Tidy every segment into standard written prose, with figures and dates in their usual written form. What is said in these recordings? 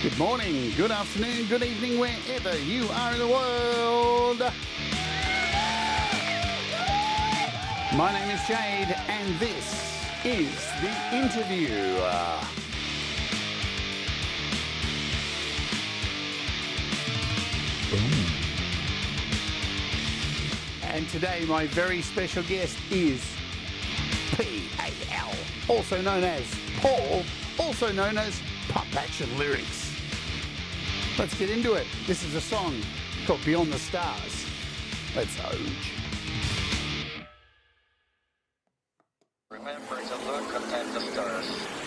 Good morning, good afternoon, good evening, wherever you are in the world. My name is Jade, and this is The Interview. And today my very special guest is P.A.L, also known as Paul, also known as Pump Action Lyrics. Let's get into it. This is a song called Beyond the Stars. Let's oge. Remember to look at the stars.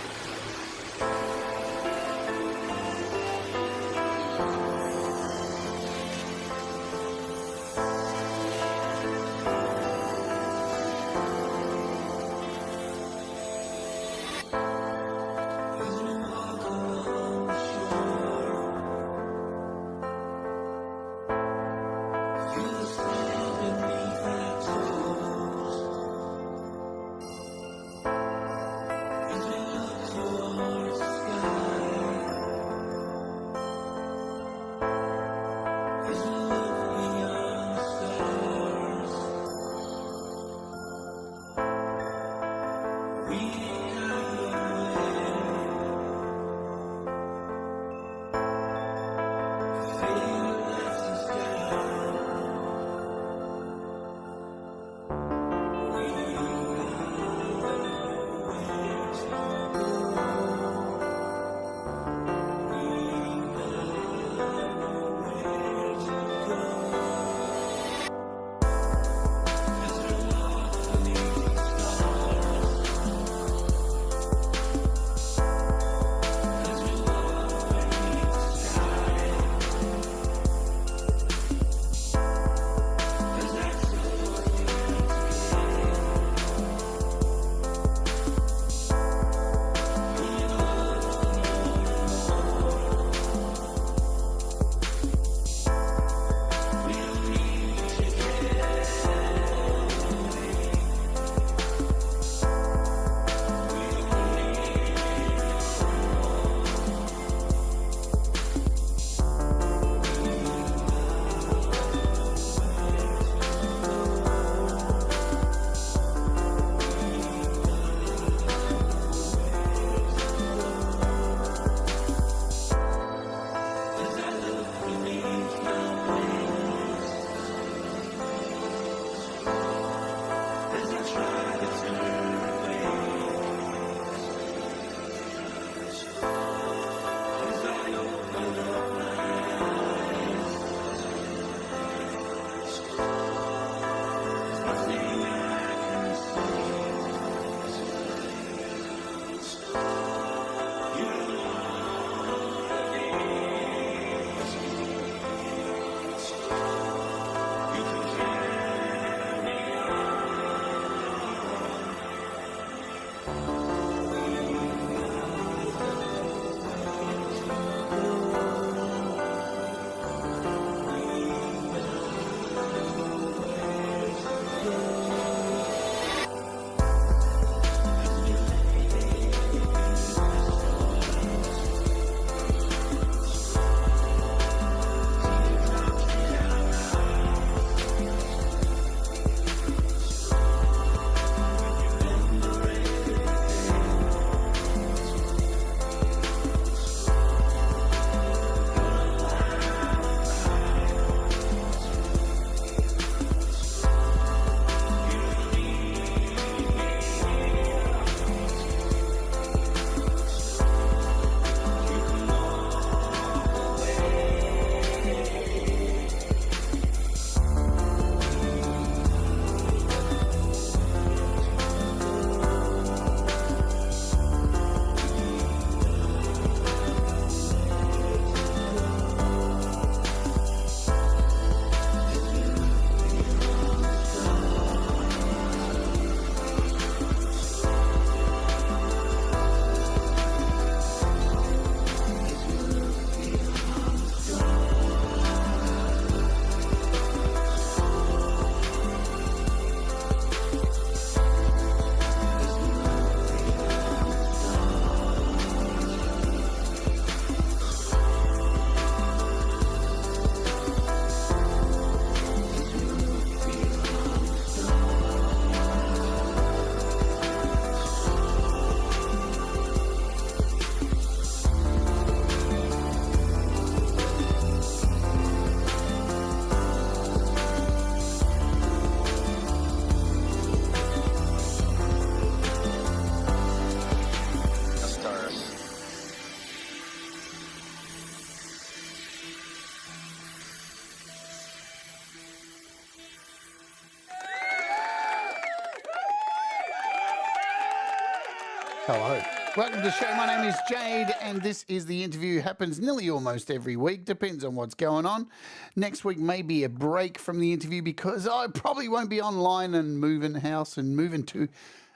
Hello. Welcome to the show. My name is Jade, and this is the interview. Happens nearly almost every week. Depends on what's going on. Next week may be a break from the interview because I probably won't be online and moving house and moving to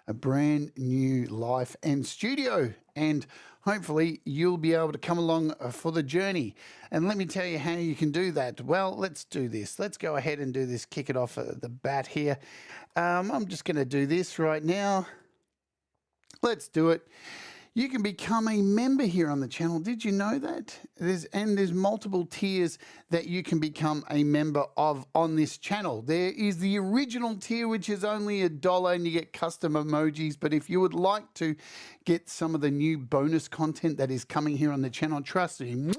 a brand new life and studio. And hopefully you'll be able to come along for the journey. And let me tell you how you can do that. Well, let's do this. Let's go ahead and do this. Kick it off at the bat here. I'm just going to do this right now. Let's do it. You can become a member here on the channel. Did you know that? There's multiple tiers that you can become a member of on this channel. There is the original tier, which is only $1 and you get custom emojis. But if you would like to get some of the new bonus content that is coming here on the channel, trust me,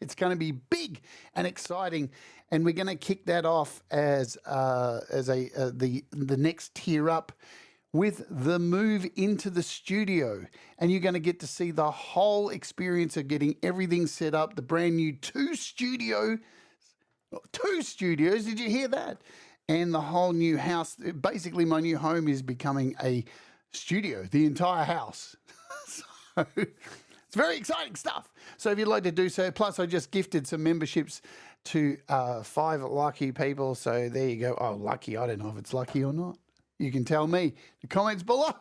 it's going to be big and exciting. And we're going to kick that off as the next tier up with the move into the studio. And you're going to get to see the whole experience of getting everything set up, the brand new two studios, did you hear that? And the whole new house. Basically, my new home is becoming a studio, the entire house. So it's very exciting stuff. So if you'd like to do so, plus I just gifted some memberships to 5 lucky people. So there you go. Oh, lucky. I don't know if it's lucky or not. You can tell me the comments below.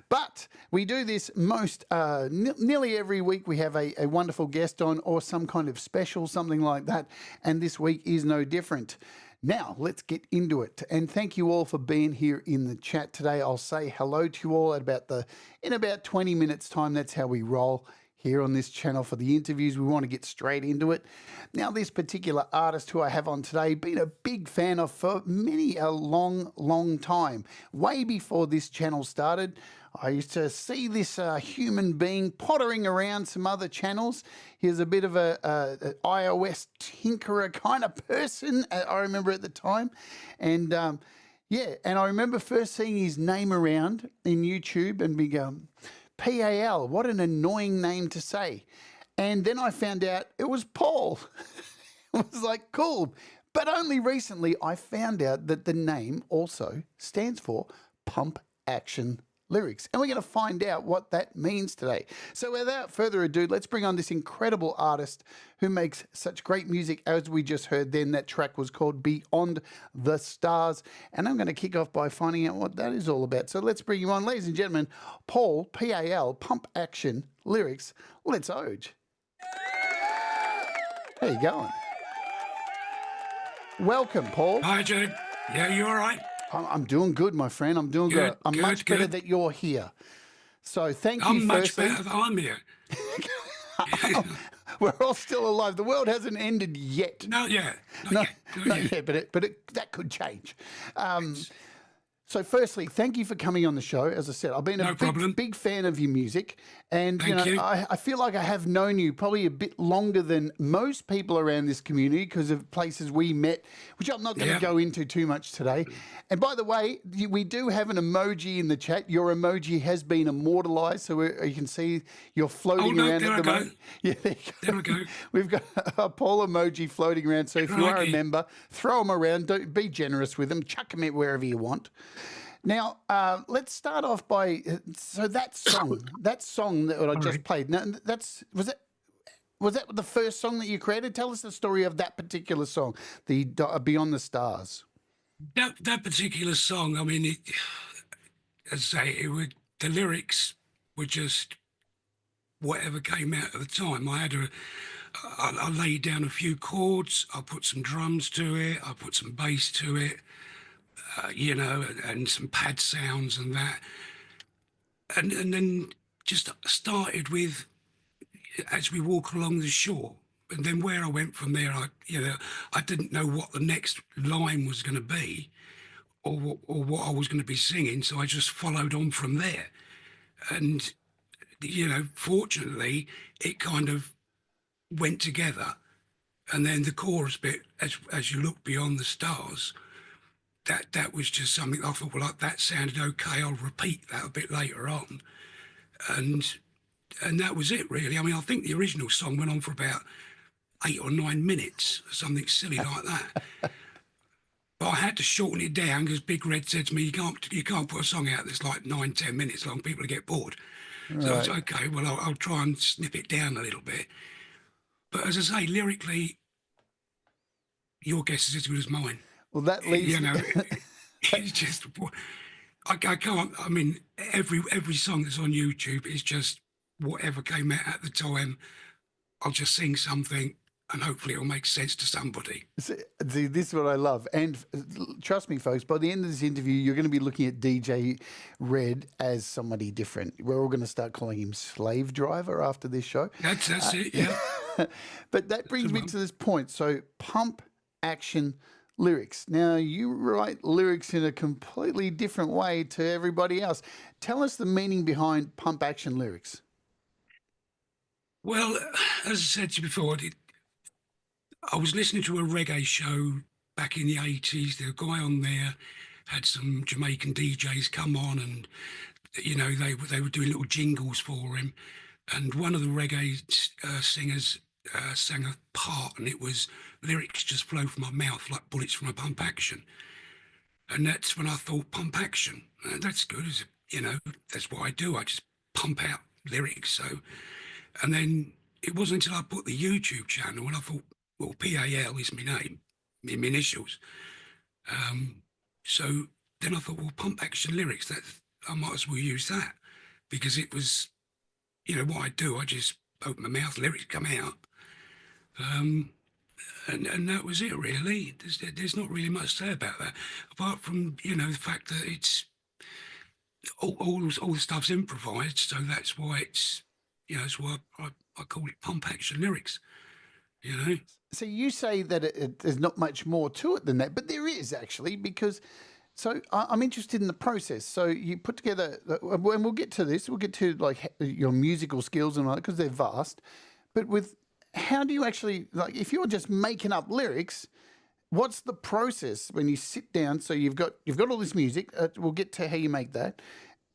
But we do this nearly every week. We have a wonderful guest on or some kind of special, something like that. And this week is no different. Now, let's get into it. And thank you all for being here in the chat today. I'll say hello to you all in about 20 minutes time. That's how we roll here on this channel for the interviews. We want to get straight into it. Now, this particular artist who I have on today, been a big fan of for a long time. Way before this channel started, I used to see this human being pottering around some other channels. He was a bit of an iOS tinkerer kind of person, I remember at the time. And yeah, and I remember first seeing his name around in YouTube and being P.A.L, what an annoying name to say. And then I found out it was Paul. It was like, cool. But only recently I found out that the name also stands for Pump Action Lyrics. And we're going to find out what that means today. So without further ado, let's bring on this incredible artist who makes such great music. As we just heard then, that track was called Beyond the Stars. And I'm going to kick off by finding out what that is all about. So let's bring you on, ladies and gentlemen, Paul, P.A.L, Pump Action Lyrics. Let's Oj. How you going? Welcome, Paul. Hi, Jade. Yeah, you all right? I'm doing good, my friend. I'm doing good. I'm much better that you're here. So thank you. I'm much better that I'm here. We're all still alive. The world hasn't ended yet. Not yet. Not yet, but that could change. So firstly, thank you for coming on the show. As I said, I've been a big fan of your music. And I feel like I have known you probably a bit longer than most people around this community because of places we met, which I'm not going to go into too much today. And by the way, we do have an emoji in the chat. Your emoji has been immortalized, so you can see you're floating around at the moment. Yeah, there we go. We've got a Paul emoji floating around. So if you are a member, throw them around. Don't be generous with them. Chuck them wherever you want. Now, let's start off by that song that I just played. Now, was that the first song that you created? Tell us the story of that particular song, the Beyond the Stars. That particular song, I mean, as I say, the lyrics were just whatever came out at the time. I laid down a few chords, I put some drums to it, I put some bass to it, and some pad sounds and that. And then just started with, as we walk along the shore, and then where I went from there, I didn't know what the next line was going to be or what I was going to be singing. So I just followed on from there. And, fortunately, it kind of went together. And then the chorus bit, as you look beyond the stars, that was just something I thought, well, that sounded okay. I'll repeat that a bit later on. And that was it, really. I mean, I think the original song went on for about 8 or 9 minutes, or something silly like that. But I had to shorten it down because Big Red said to me, you can't put a song out that's like 9, 10 minutes long. People get bored. So it's Right. okay. Well, I'll try and snip it down a little bit. But as I say, lyrically, your guess is as good as mine. Well, that leads. You know, it's just I can't. I mean, every song that's on YouTube is just whatever came out at the time. I'll just sing something, and hopefully it'll make sense to somebody. See, this is what I love. And trust me, folks, by the end of this interview, you're going to be looking at DJ Red as somebody different. We're all going to start calling him Slave Driver after this show. That's it. Yeah. But that brings me to this point. So, pump action lyrics. Now, you write lyrics in a completely different way to everybody else. Tell us the meaning behind pump action lyrics. Well, as I said to you before, I was listening to a reggae show back in the 80s. The guy on there had some Jamaican DJs come on, and they were doing little jingles for him. And one of the reggae singers sang a part, and it was lyrics just flow from my mouth like bullets from a pump action. And that's when I thought pump action. That's good, that's what I do. I just pump out lyrics. So, and then it wasn't until I put the YouTube channel and I thought, well, P.A.L is my name, my initials. So then I thought, well, pump action lyrics, that I might as well use that, because it was, what I do. I just open my mouth, lyrics come out. And that was it, really. There's not really much to say about that, apart from, the fact that it's all the stuff's improvised. So that's why that's why I call it pump action lyrics, So you say that there's not much more to it than that, but there is actually, because so I'm interested in the process. So you put together, and we'll get to this. We'll get to like your musical skills and all that, because they're vast. But with how do you actually, like, if you're just making up lyrics, what's the process when you sit down? So you've got all this music. We'll get to how you make that.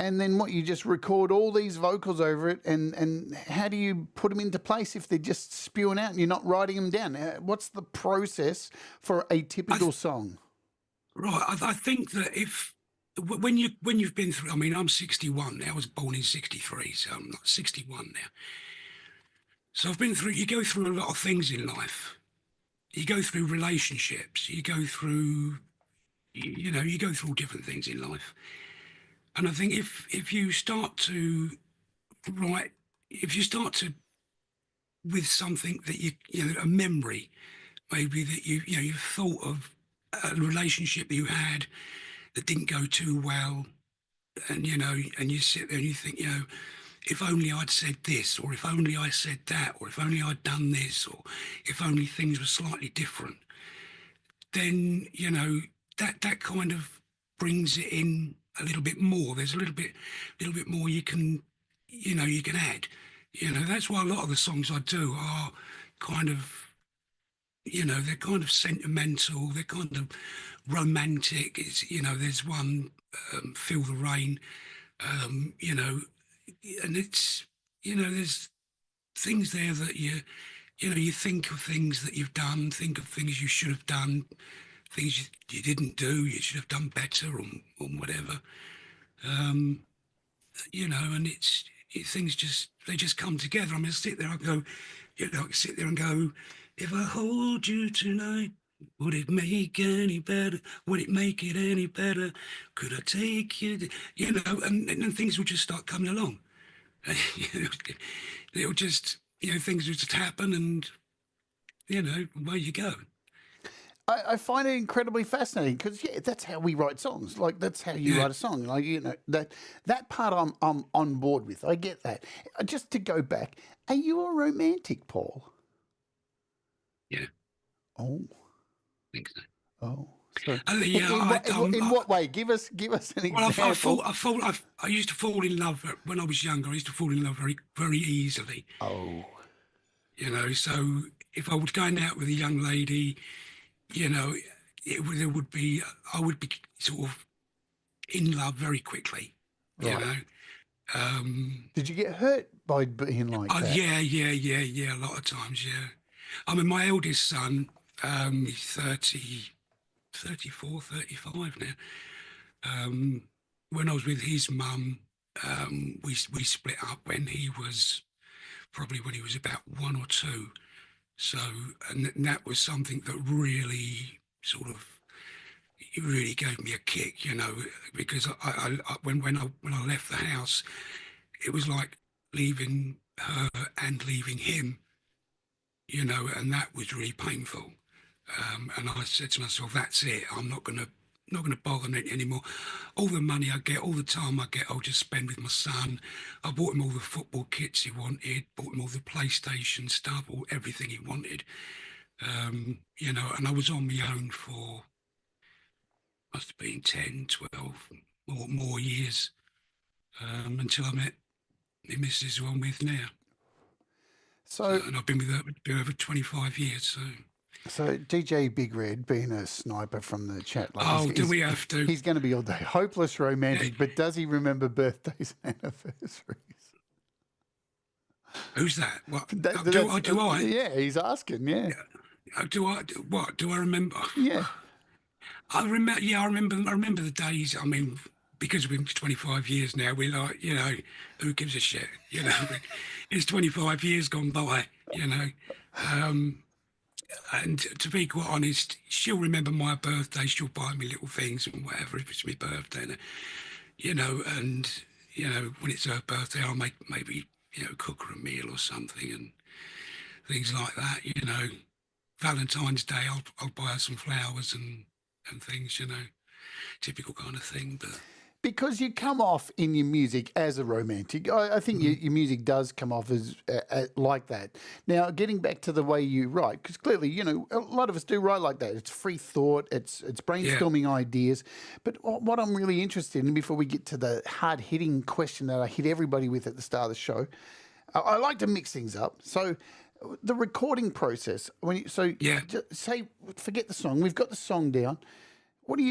And then what, you just record all these vocals over it, and how do you put them into place if they're just spewing out and you're not writing them down? What's the process for a typical song? Right. I think that when you've been through, I mean, I'm 61 now. I was born in 63, so I'm not 61 now. So I've been through. You go through a lot of things in life. You go through relationships. You go through, you go through different things in life. And I think if you start to write, if you start to with something that a memory, maybe that you've thought of a relationship that you had that didn't go too well, and and you sit there and you think, if only I'd said this, or if only I said that, or if only I'd done this, or if only things were slightly different, then that kind of brings it in a little bit more. There's a little bit more you can add. That's why a lot of the songs I do are kind of, they're kind of sentimental, they're kind of romantic. It's, there's one, Feel the Rain, and it's, there's things there that you think of things that you've done, think of things you should have done, things you didn't do, you should have done better, or whatever. And things just come together. I mean, I sit there, I go, I sit there and go, if I hold you tonight, would it make any better? Would it make it any better? Could I take you? And things will just start coming along. It'll just, things will just happen, and away you go. I find it incredibly fascinating, because that's how we write songs. Like, that's how you write a song. Like, that part I'm on board with. I get that. Just to go back, are you a romantic, Paul? Yeah. Oh. I think so. Oh. So In what way? Give us an example. I used to fall in love when I was younger. I used to fall in love very, very easily. Oh. So if I was going out with a young lady, I would be sort of in love very quickly. Right. Did you get hurt by being like that? Yeah. A lot of times, yeah. I mean, my eldest son, he's 34, 35 now. When I was with his mum, We split up when he was about 1 or 2. So, and that was something that really sort of, it really gave me a kick, because when I left the house, it was like leaving her and leaving him, and that was really painful. And I said to myself, that's it. I'm not gonna bother it anymore. All the money I get, all the time I get, I'll just spend with my son. I bought him all the football kits he wanted, bought him all the PlayStation stuff, all everything he wanted. And I was on my own for must have been 10, 12 more years, until I met the missus who I'm with now. So, And I've been with her over 25 years. so DJ Big Red, being a sniper from the chat, like Oh, do we have to? he's going to be all day hopeless romantic, but does he remember birthdays and anniversaries? Who's that? What? Do I? Yeah, he's asking. Yeah. Do I? What do I remember? Yeah. I remember. Yeah, I remember. I remember the days. I mean, because we've been 25 years now, we're like, who gives a shit? It's 25 years gone by. And to be quite honest, she'll remember my birthday. She'll buy me little things and whatever if it's my birthday. And, when it's her birthday, I'll maybe cook her a meal or something and things like that. Valentine's Day, I'll buy her some flowers and things. Typical kind of thing, but. Because you come off in your music as a romantic. I think your music does come off as like that. Now, getting back to the way you write, because clearly, a lot of us do write like that. It's free thought, it's brainstorming ideas. But what I'm really interested in, before we get to the hard-hitting question that I hit everybody with at the start of the show, I like to mix things up. So the recording process, say, forget the song. We've got the song down. What do?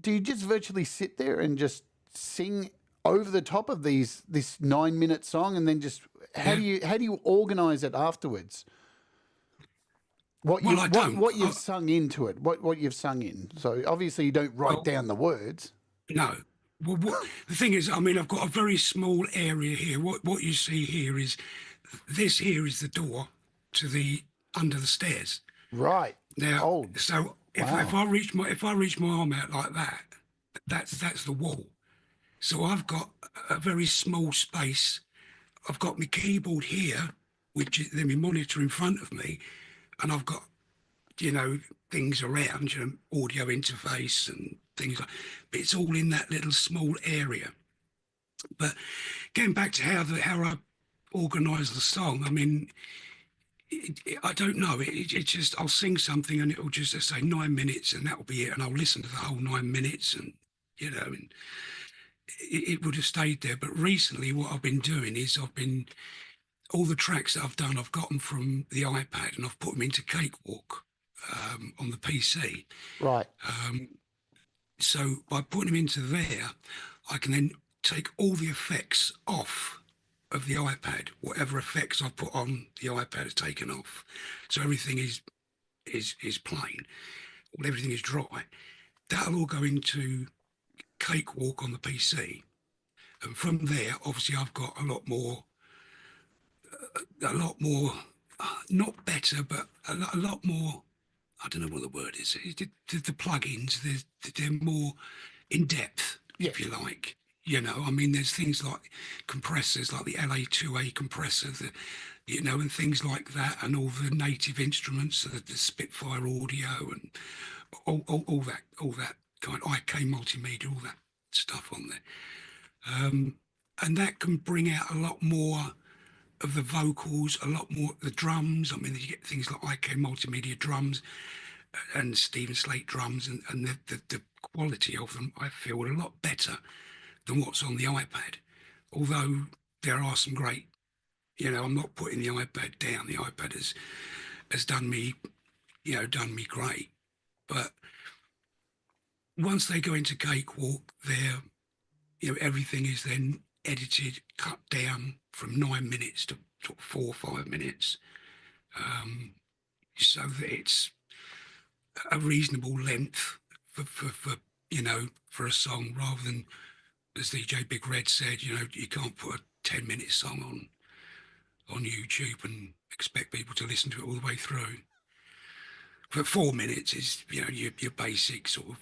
Do you just virtually sit there and just sing over the top of this 9-minute song, and then just how do you organize it afterwards? What you've sung into it, what you've sung in. So obviously you don't write down the words. No. Well, the thing is, I mean, I've got a very small area here. What you see here is the door to the under the stairs. Right. Now, so if I reach my arm out like that, that's the wall. So I've got a very small space. I've got my keyboard here, which is then my monitor in front of me, and I've got things around, audio interface and things like. But it's all in that little small area. But getting back to how I organise the song, I mean. I don't know. It's just I'll sing something and it'll just say 9 minutes and that'll be it, and I'll listen to the whole 9 minutes, and and it would have stayed there. But recently, what I've been doing is all the tracks that I've done, I've got them from the iPad and I've put them into Cakewalk on the PC. Right. So by putting them into there, I can then take all the effects off of the iPad. Whatever effects I put on the iPad is taken off, so everything is plain. Everything is dry. That'll all go into Cakewalk on the PC, and from there, obviously, I've got a lot more. Not better, but a lot more. I don't know what the word is. The plugins, they're more in depth, if you like. I mean, there's things like compressors, like the LA2A compressor, and things like that, and all the native instruments, the Spitfire audio, and all that kind of IK multimedia, all that stuff on there. And that can bring out a lot more of the vocals, a lot more the drums. I mean, you get things like IK multimedia drums and Stephen Slate drums, and the quality of them, I feel, are a lot better than what's on the iPad. Although there are some great, I'm not putting the iPad down. The iPad has done me great. But once they go into Cakewalk, everything is then edited, cut down from 9 minutes to 4 or 5 minutes, so that it's a reasonable length for a song, rather than as DJ Big Red said, you know, you can't put a 10-minute song on YouTube and expect people to listen to it all the way through. But 4 minutes is, you know, your basic sort of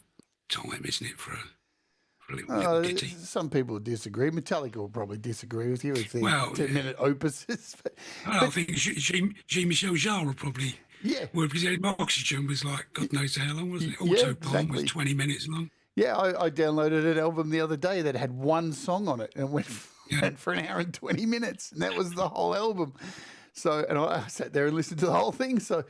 time, isn't it, for a little ditty? Some people disagree. Metallica will probably disagree with you with the Well, 10-minute opuses. I think Jean-Michel Jarre probably Yeah. would, because Oxygen was like, God knows how long, wasn't it? Yeah, Autobahn was exactly. 20 minutes long. Yeah, I downloaded an album the other day that had one song on it and went for an hour and 20 minutes, and that was the whole album. So, and I sat there and listened to the whole thing. So,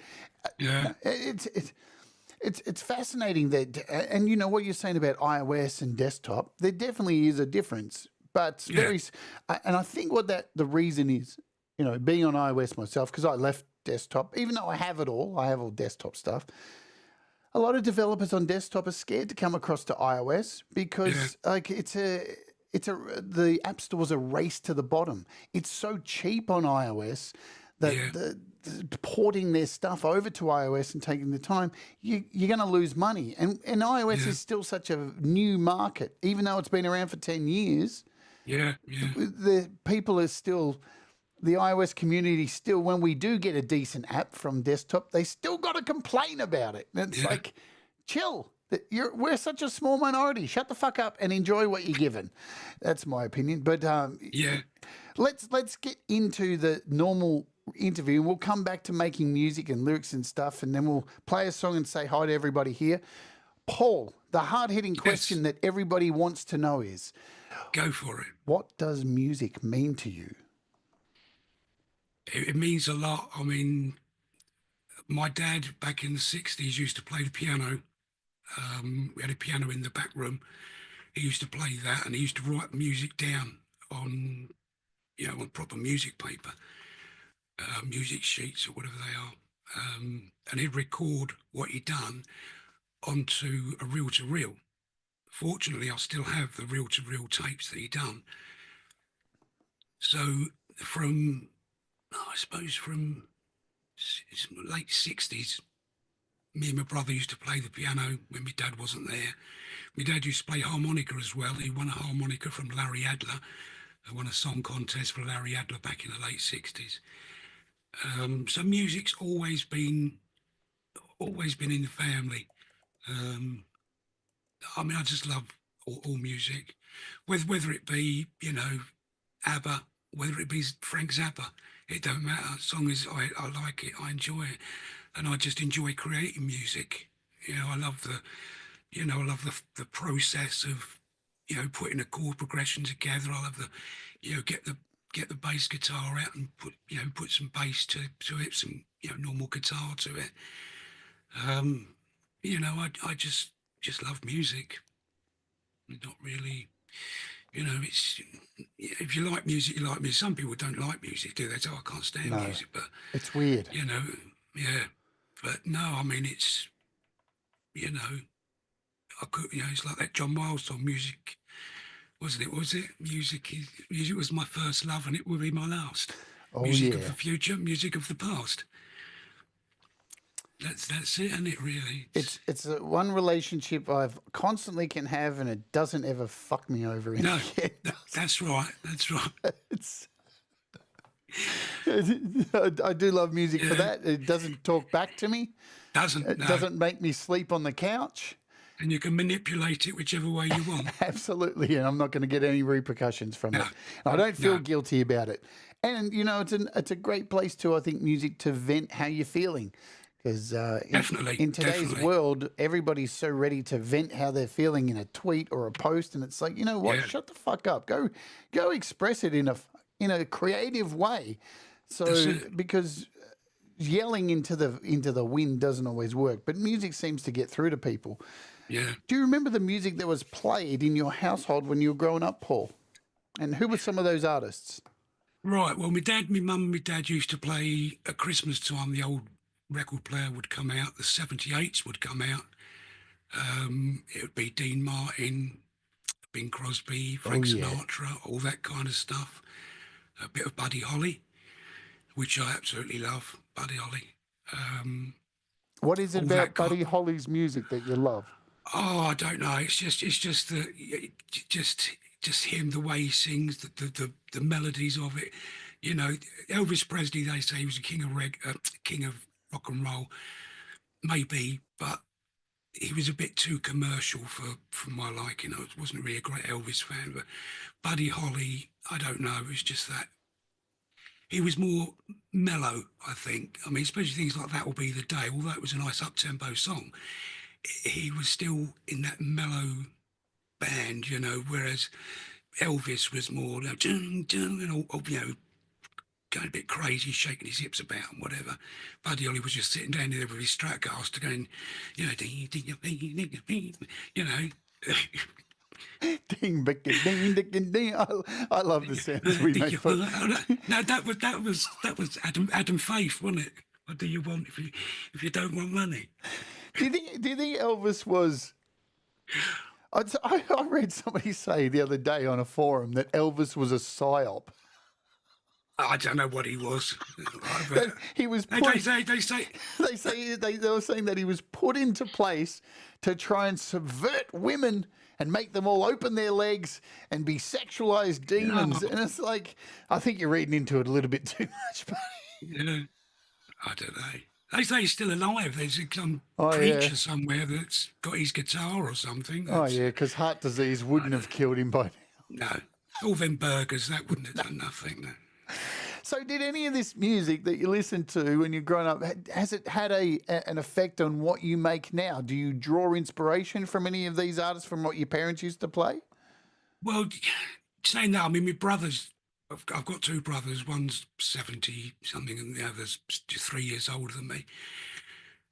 Yeah. it's fascinating that, and you know what you're saying about iOS and desktop, there definitely is a difference, but and I think what the reason is, you know, being on iOS myself, because I left desktop, even though I have it all, I have all desktop stuff. A lot of developers on desktop are scared to come across to iOS because like the App Store's a race to the bottom. It's so cheap on iOS that the porting their stuff over to iOS and taking the time, you're going to lose money. And iOS is still such a new market, even though it's been around for 10 years. The people are still, the iOS community still, when we do get a decent app from desktop, they still got to complain about it. And it's like, chill. We're such a small minority. Shut the fuck up and enjoy what you're given. That's my opinion. But let's get into the normal interview, and we'll come back to making music and lyrics and stuff, and then we'll play a song and say hi to everybody here. Paul, the hard-hitting question that everybody wants to know is, go for it. What does music mean to you? It means a lot. I mean, my dad back in the 60s used to play the piano. We had a piano in the back room. He used to play that, and he used to write music down on, you know, on proper music paper, music sheets or whatever they are. And he'd record what he'd done onto a reel-to-reel. Fortunately, I still have the reel-to-reel tapes that he'd done. So from, I suppose from late 60s, me and my brother used to play the piano when my dad wasn't there. My dad used to play harmonica as well. He won a harmonica from Larry Adler. I won a song contest for Larry Adler back in the late 60s. So music's always been in the family. I mean, I just love all music, whether it be, you know, ABBA, whether it be Frank Zappa. It don't matter. As long as I like it, I enjoy it, and I just enjoy creating music. You know, I love the process of, you know, putting a chord progression together. I love get the bass guitar out and put some bass to it, some, you know, normal guitar to it. You know, I just love music. Not really, you know, it's, if you like music, you like music. Some people don't like music, do they? Say, oh, I can't stand music, but it's weird. You know, but no, I mean, it's, you know, it's like that John Miles song, music, wasn't it? Was it? Music was my first love, and it will be my last. Oh, music of the future, music of the past. That's it, isn't it, really? It's one relationship I've constantly can have, and it doesn't ever fuck me over. No, that's right. I do love music for that. It doesn't talk back to me. Doesn't make me sleep on the couch. And you can manipulate it whichever way you want. Absolutely, and I'm not going to get any repercussions from it. I don't feel guilty about it. And, you know, it's a great place to, I think, music to vent how you're feeling. Because in today's world, everybody's so ready to vent how they're feeling in a tweet or a post, and it's like, you know what? Shut the fuck up. Go express it in a creative way. So because yelling into the wind doesn't always work, but music seems to get through to people. Yeah. Do you remember the music that was played in your household when you were growing up, Paul? And who were some of those artists? Right. Well, my mum and my dad used to play at Christmas time. The old record player would come out, the 78s would come out. It would be Dean Martin, Bing Crosby, Frank Sinatra, all that kind of stuff. A bit of Buddy Holly, which I absolutely love, Buddy Holly. What is it about Buddy Holly's music that you love? Oh, I don't know. It's just that just him, the way he sings, the melodies of it. You know, Elvis Presley, they say he was a king of rock and roll, maybe, but he was a bit too commercial for my liking. I wasn't really a great Elvis fan, but Buddy Holly, I don't know. It was just that he was more mellow, I think. I mean, especially things like That Will Be the Day, although it was a nice up-tempo song, he was still in that mellow band, you know, whereas Elvis was more, you know, dun, dun, and all, you know, going a bit crazy, shaking his hips about and whatever. Buddy Holly was just sitting down there with his Stratocaster going, you know, ding, ding, ding, ding, ding, you know. Ding, ding, ding, ding. I love the sounds we make. No, that was Adam Faith, wasn't it? What do you want if you don't want money? Do you think Elvis was? I read somebody say the other day on a forum that Elvis was a psyop. I don't know what he was. He was. They say They were saying that he was put into place to try and subvert women and make them all open their legs and be sexualized demons. And it's like, I think you're reading into it a little bit too much, buddy. Yeah, I don't know. They say he's still alive. There's some preacher somewhere that's got his guitar or something. Because heart disease wouldn't have killed him by now. No, all them burgers, that wouldn't have done nothing. No. So did any of this music that you listened to when you're growing up, has it had an effect on what you make now? Do you draw inspiration from any of these artists from what your parents used to play? Well, saying that, I mean, my brothers, I've got two brothers. One's 70 something and the other's 3 years older than me.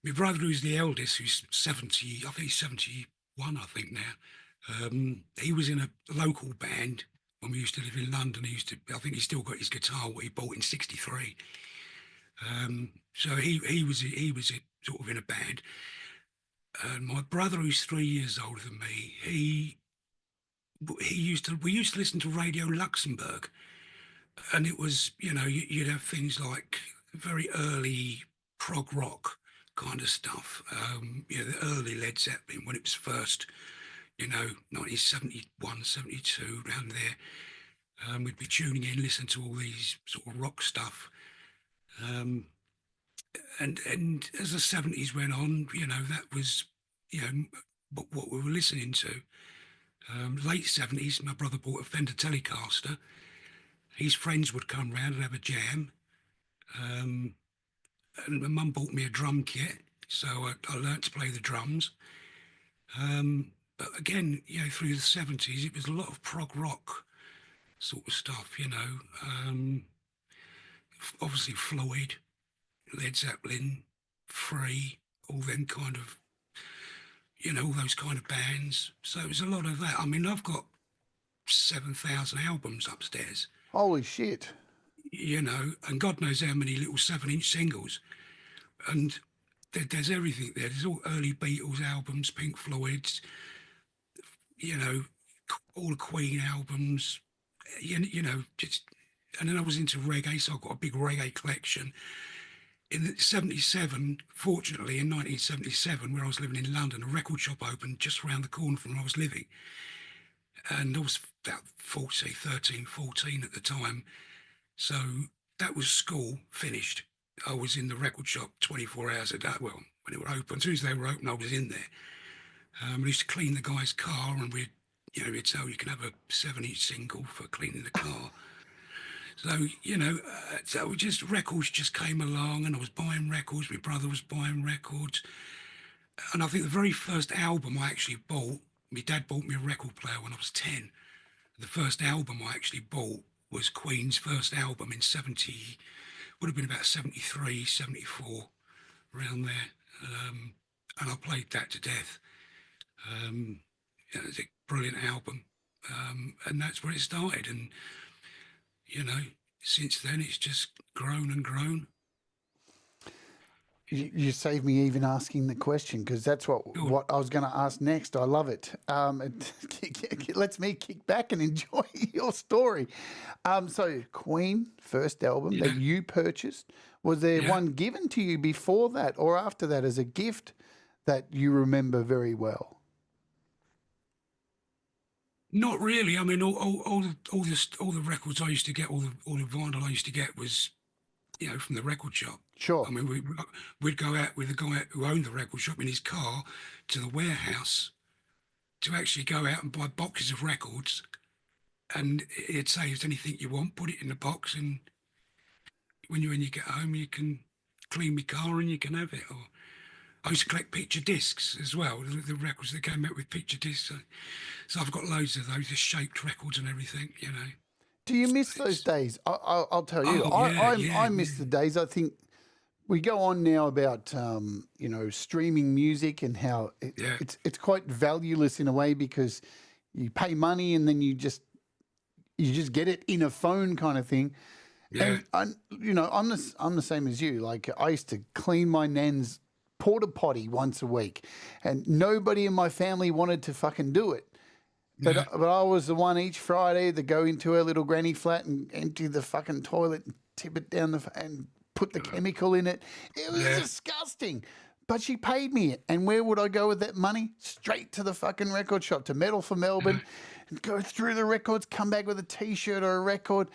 My brother, who's the eldest, who's 70, I think he's 71, I think now. He was in a local band when we used to live in London. I think he's still got his guitar, what he bought in '63. So he was sort of in a band. And my brother, who's 3 years older than me, we used to listen to Radio Luxembourg, and it was, you know, you'd have things like very early prog rock kind of stuff. You know, the early Led Zeppelin when it was first, you know, 1971, 72, around there. We'd be tuning in, listening to all these sort of rock stuff. And as the 70s went on, you know, that was, you know, what we were listening to. Late 70s, my brother bought a Fender Telecaster. His friends would come round and have a jam. And my mum bought me a drum kit, so I learnt to play the drums. But again, you know, through the 70s, it was a lot of prog rock sort of stuff, you know. Obviously Floyd, Led Zeppelin, Free, all them kind of, you know, all those kind of bands. So it was a lot of that. I mean, I've got 7,000 albums upstairs. Holy shit. You know, and God knows how many little 7-inch singles. And there's everything there. There's all early Beatles albums, Pink Floyd's, you know, all the Queen albums, you know, just, and then I was into reggae, so I've got a big reggae collection. In 77, fortunately, in 1977, where I was living in London, a record shop opened just around the corner from where I was living. And I was about 13, 14 at the time. So that was school finished. I was in the record shop 24 hours a day. Well, when it were open, as soon as they were open, I was in there. I used to clean the guy's car, and we'd say, oh, you can have a 7-inch single for cleaning the car. So, you know, records just came along, and I was buying records. My brother was buying records. And I think the very first album I actually bought, my dad bought me a record player when I was 10. The first album I actually bought was Queen's first album in 70, would have been about 73, 74, around there. And I played that to death. It's a brilliant album. And that's where it started. And, you know, since then it's just grown and grown. You saved me even asking the question, because that's what I was going to ask next. I love it. It lets me kick back and enjoy your story. So Queen, first album that you purchased, was there one given to you before that or after that as a gift that you remember very well? Not really. I mean, all the records I used to get, all the vinyl I used to get was, from the record shop. Sure. I mean, we'd go out with the guy who owned the record shop in his car to the warehouse to actually go out and buy boxes of records, and he'd say, "Is there anything you want? Put it in the box, and when you get home, you can clean my car and you can have it." Or I used to collect picture discs as well, the records that came out with picture discs. So I've got loads of those, the shaped records and everything. Do you miss those It's, days? I'll tell you, oh yeah, yeah, I miss the days. I think we go on now about streaming music and how yeah, it's quite valueless in a way because you pay money and then you just get it in a phone kind of thing. yeah, I'm the same as you. Like I used to clean my nan's porta potty once a week, and nobody in my family wanted to fucking do it. But yeah, but I was the one each Friday to go into her little granny flat and empty the fucking toilet and tip it down and put the chemical in it. It was yeah, disgusting. But she paid me it. And where would I go with that money? Straight to the fucking record shop, to Metal for Melbourne, and go through the records, come back with a T-shirt or a record.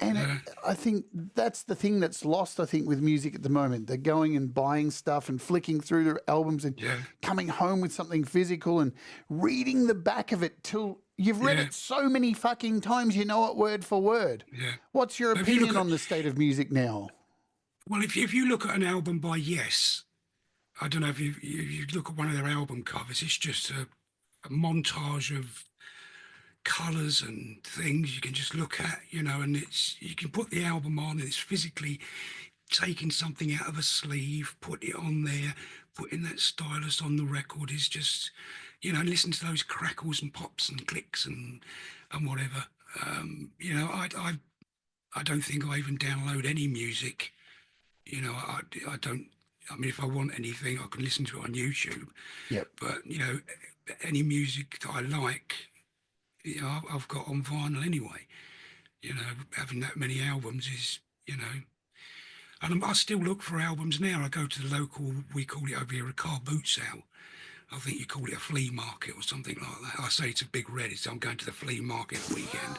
And yeah, I think that's the thing that's lost, I think, with music at the moment. They're going and buying stuff and flicking through their albums and yeah, coming home with something physical and reading the back of it till you've read yeah, it so many fucking times you know it word for word. yeah. What's your If you look opinion at on the state of music now? well, if you look at an album by Yes, I don't know if you look at one of their album covers, it's just a montage of colours and things you can just look at, and you can put the album on and it's physically taking something out of a sleeve, put it on there, putting that stylus on the record is just, listen to those crackles and pops and clicks and whatever. I don't think I even download any music. I don't. I mean, if I want anything, I can listen to it on YouTube. Yep. But any music that I like, I've got on vinyl anyway. Having that many albums is, and I still look for albums now. I go to the local, we call it over here a car boot sale. I think you call it a flea market or something like that. I say it's a big red. I'm going to the flea market weekend.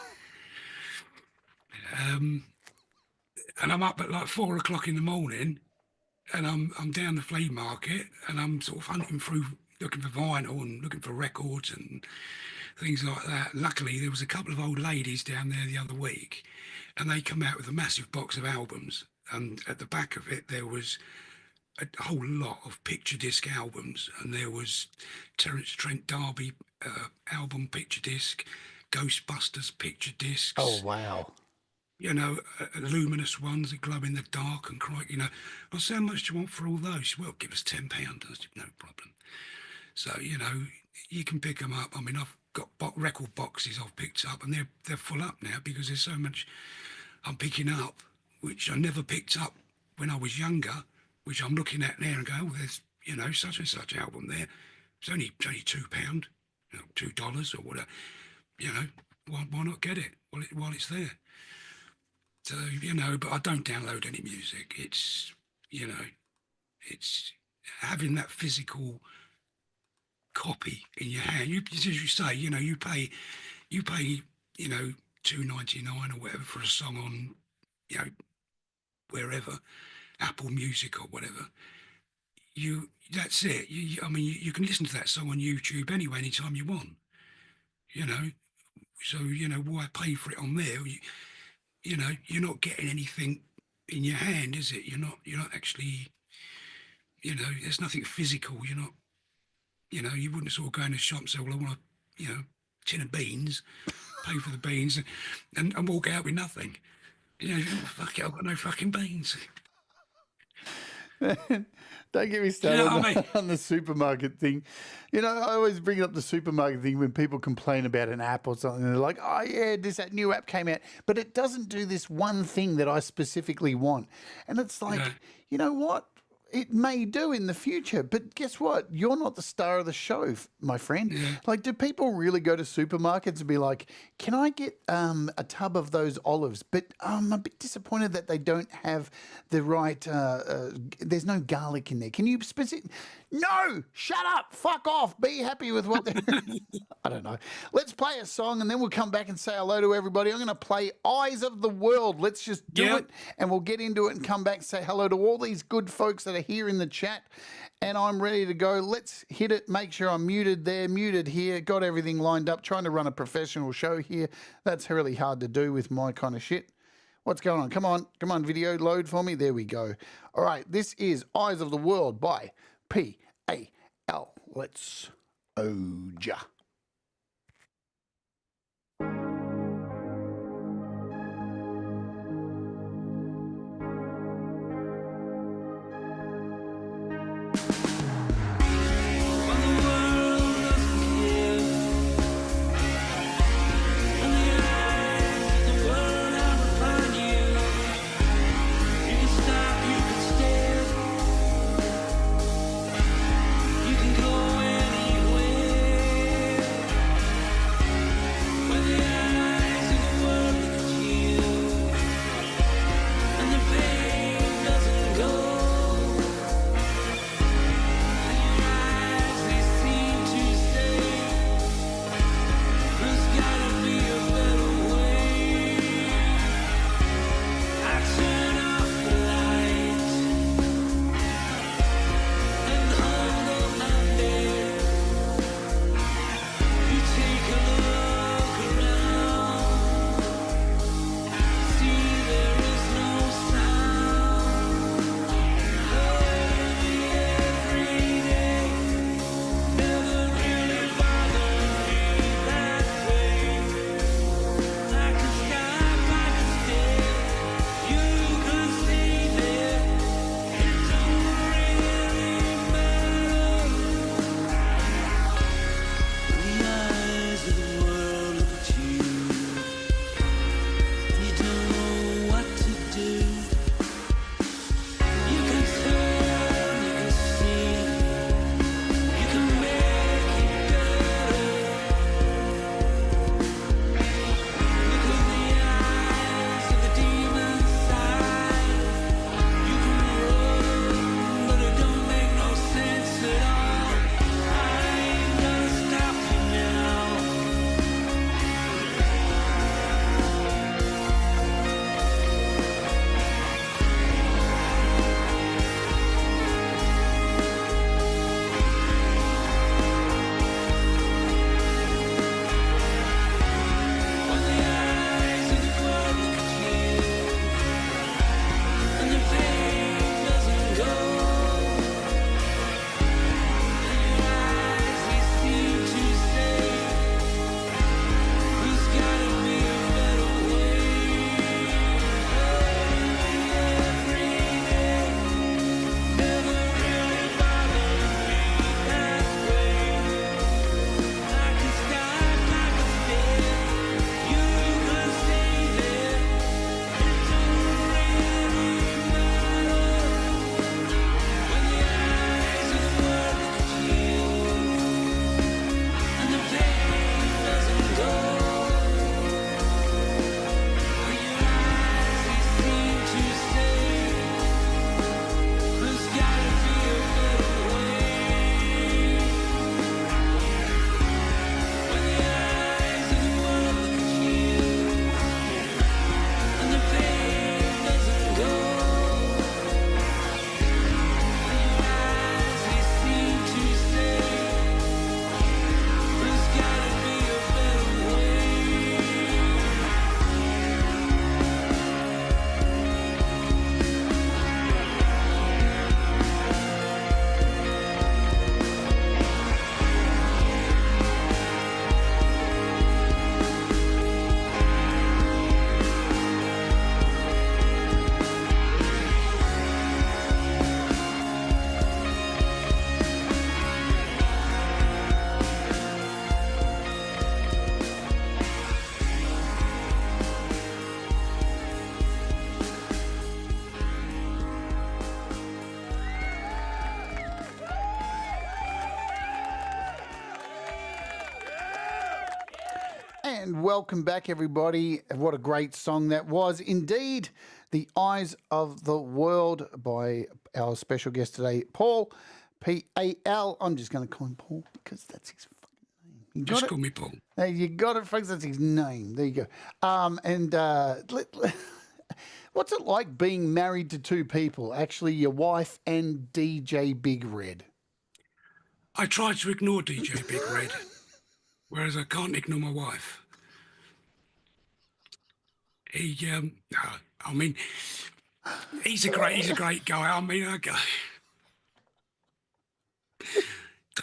And I'm up at like 4 o'clock in the morning, and I'm down the flea market, and I'm sort of hunting through, looking for vinyl and looking for records and things like that. Luckily, there was a couple of old ladies down there the other week, and they come out with a massive box of albums, and at the back of it there was a whole lot of picture disc albums, and there was Terence Trent D'Arby album picture disc, Ghostbusters picture Oh, discs, wow. luminous ones that glow in the dark and cry. I said, how much do you want for all those? Well, give us £10. I said, no problem. So you can pick them up. I mean, I've got record boxes I've picked up, and they're full up now because there's so much I'm picking up, which I never picked up when I was younger, which I'm looking at now and go, oh, there's such and such album there. It's only £2, $2 or whatever. Why not get it while it's there? So but I don't download any music. It's having that physical copy in your hand. As you say, you pay, $2.99 or whatever for a song on, wherever, Apple Music or whatever. That's it. I mean, you can listen to that song on YouTube anyway, anytime you want. So why pay for it on there? You're not getting anything in your hand, is it? You're not actually. There's nothing physical. You're not. You wouldn't sort of go in a shop and say, well, I want a, tin of beans, pay for the beans, and walk out with nothing. Fuck it, I've got no fucking beans. Don't get me Do you know started what I mean? on the supermarket thing. I always bring up the supermarket thing when people complain about an app or something. They're like, oh, yeah, that new app came out, but it doesn't do this one thing that I specifically want. And it's like, Yeah. you know what? it may do in the future, but guess what? You're not the star of the show, my friend. Yeah. Like, do people really go to supermarkets and be like, can I get a tub of those olives? But I'm a bit disappointed that they don't have the right, there's no garlic in there. Can you specific? No, shut up, fuck off, be happy with what I don't know. Let's play a song and then we'll come back and say hello to everybody. I'm going to play Eyes of the World. Let's just do it and we'll get into it and come back and say hello to all these good folks that are here in the chat. And I'm ready to go. Let's hit it. Make sure I'm muted there, muted here. Got everything lined up. Trying to run a professional show here. That's really hard to do with my kind of shit. What's going on? Come on, video load for me. There we go. All right, this is Eyes of the World by P.A.L. Let's Oja. And welcome back, everybody. What a great song that was. Indeed, The Eyes of the World by our special guest today, Paul, P.A.L. I'm just going to call him Paul because that's his fucking name. You got Just it? call me Paul. Hey, you got it, folks. That's his name. There you go. What's it like being married to two people? Actually, your wife and DJ Big Red. I tried to ignore DJ Big Red, whereas I can't ignore my wife. I mean, he's a great guy. I mean, okay.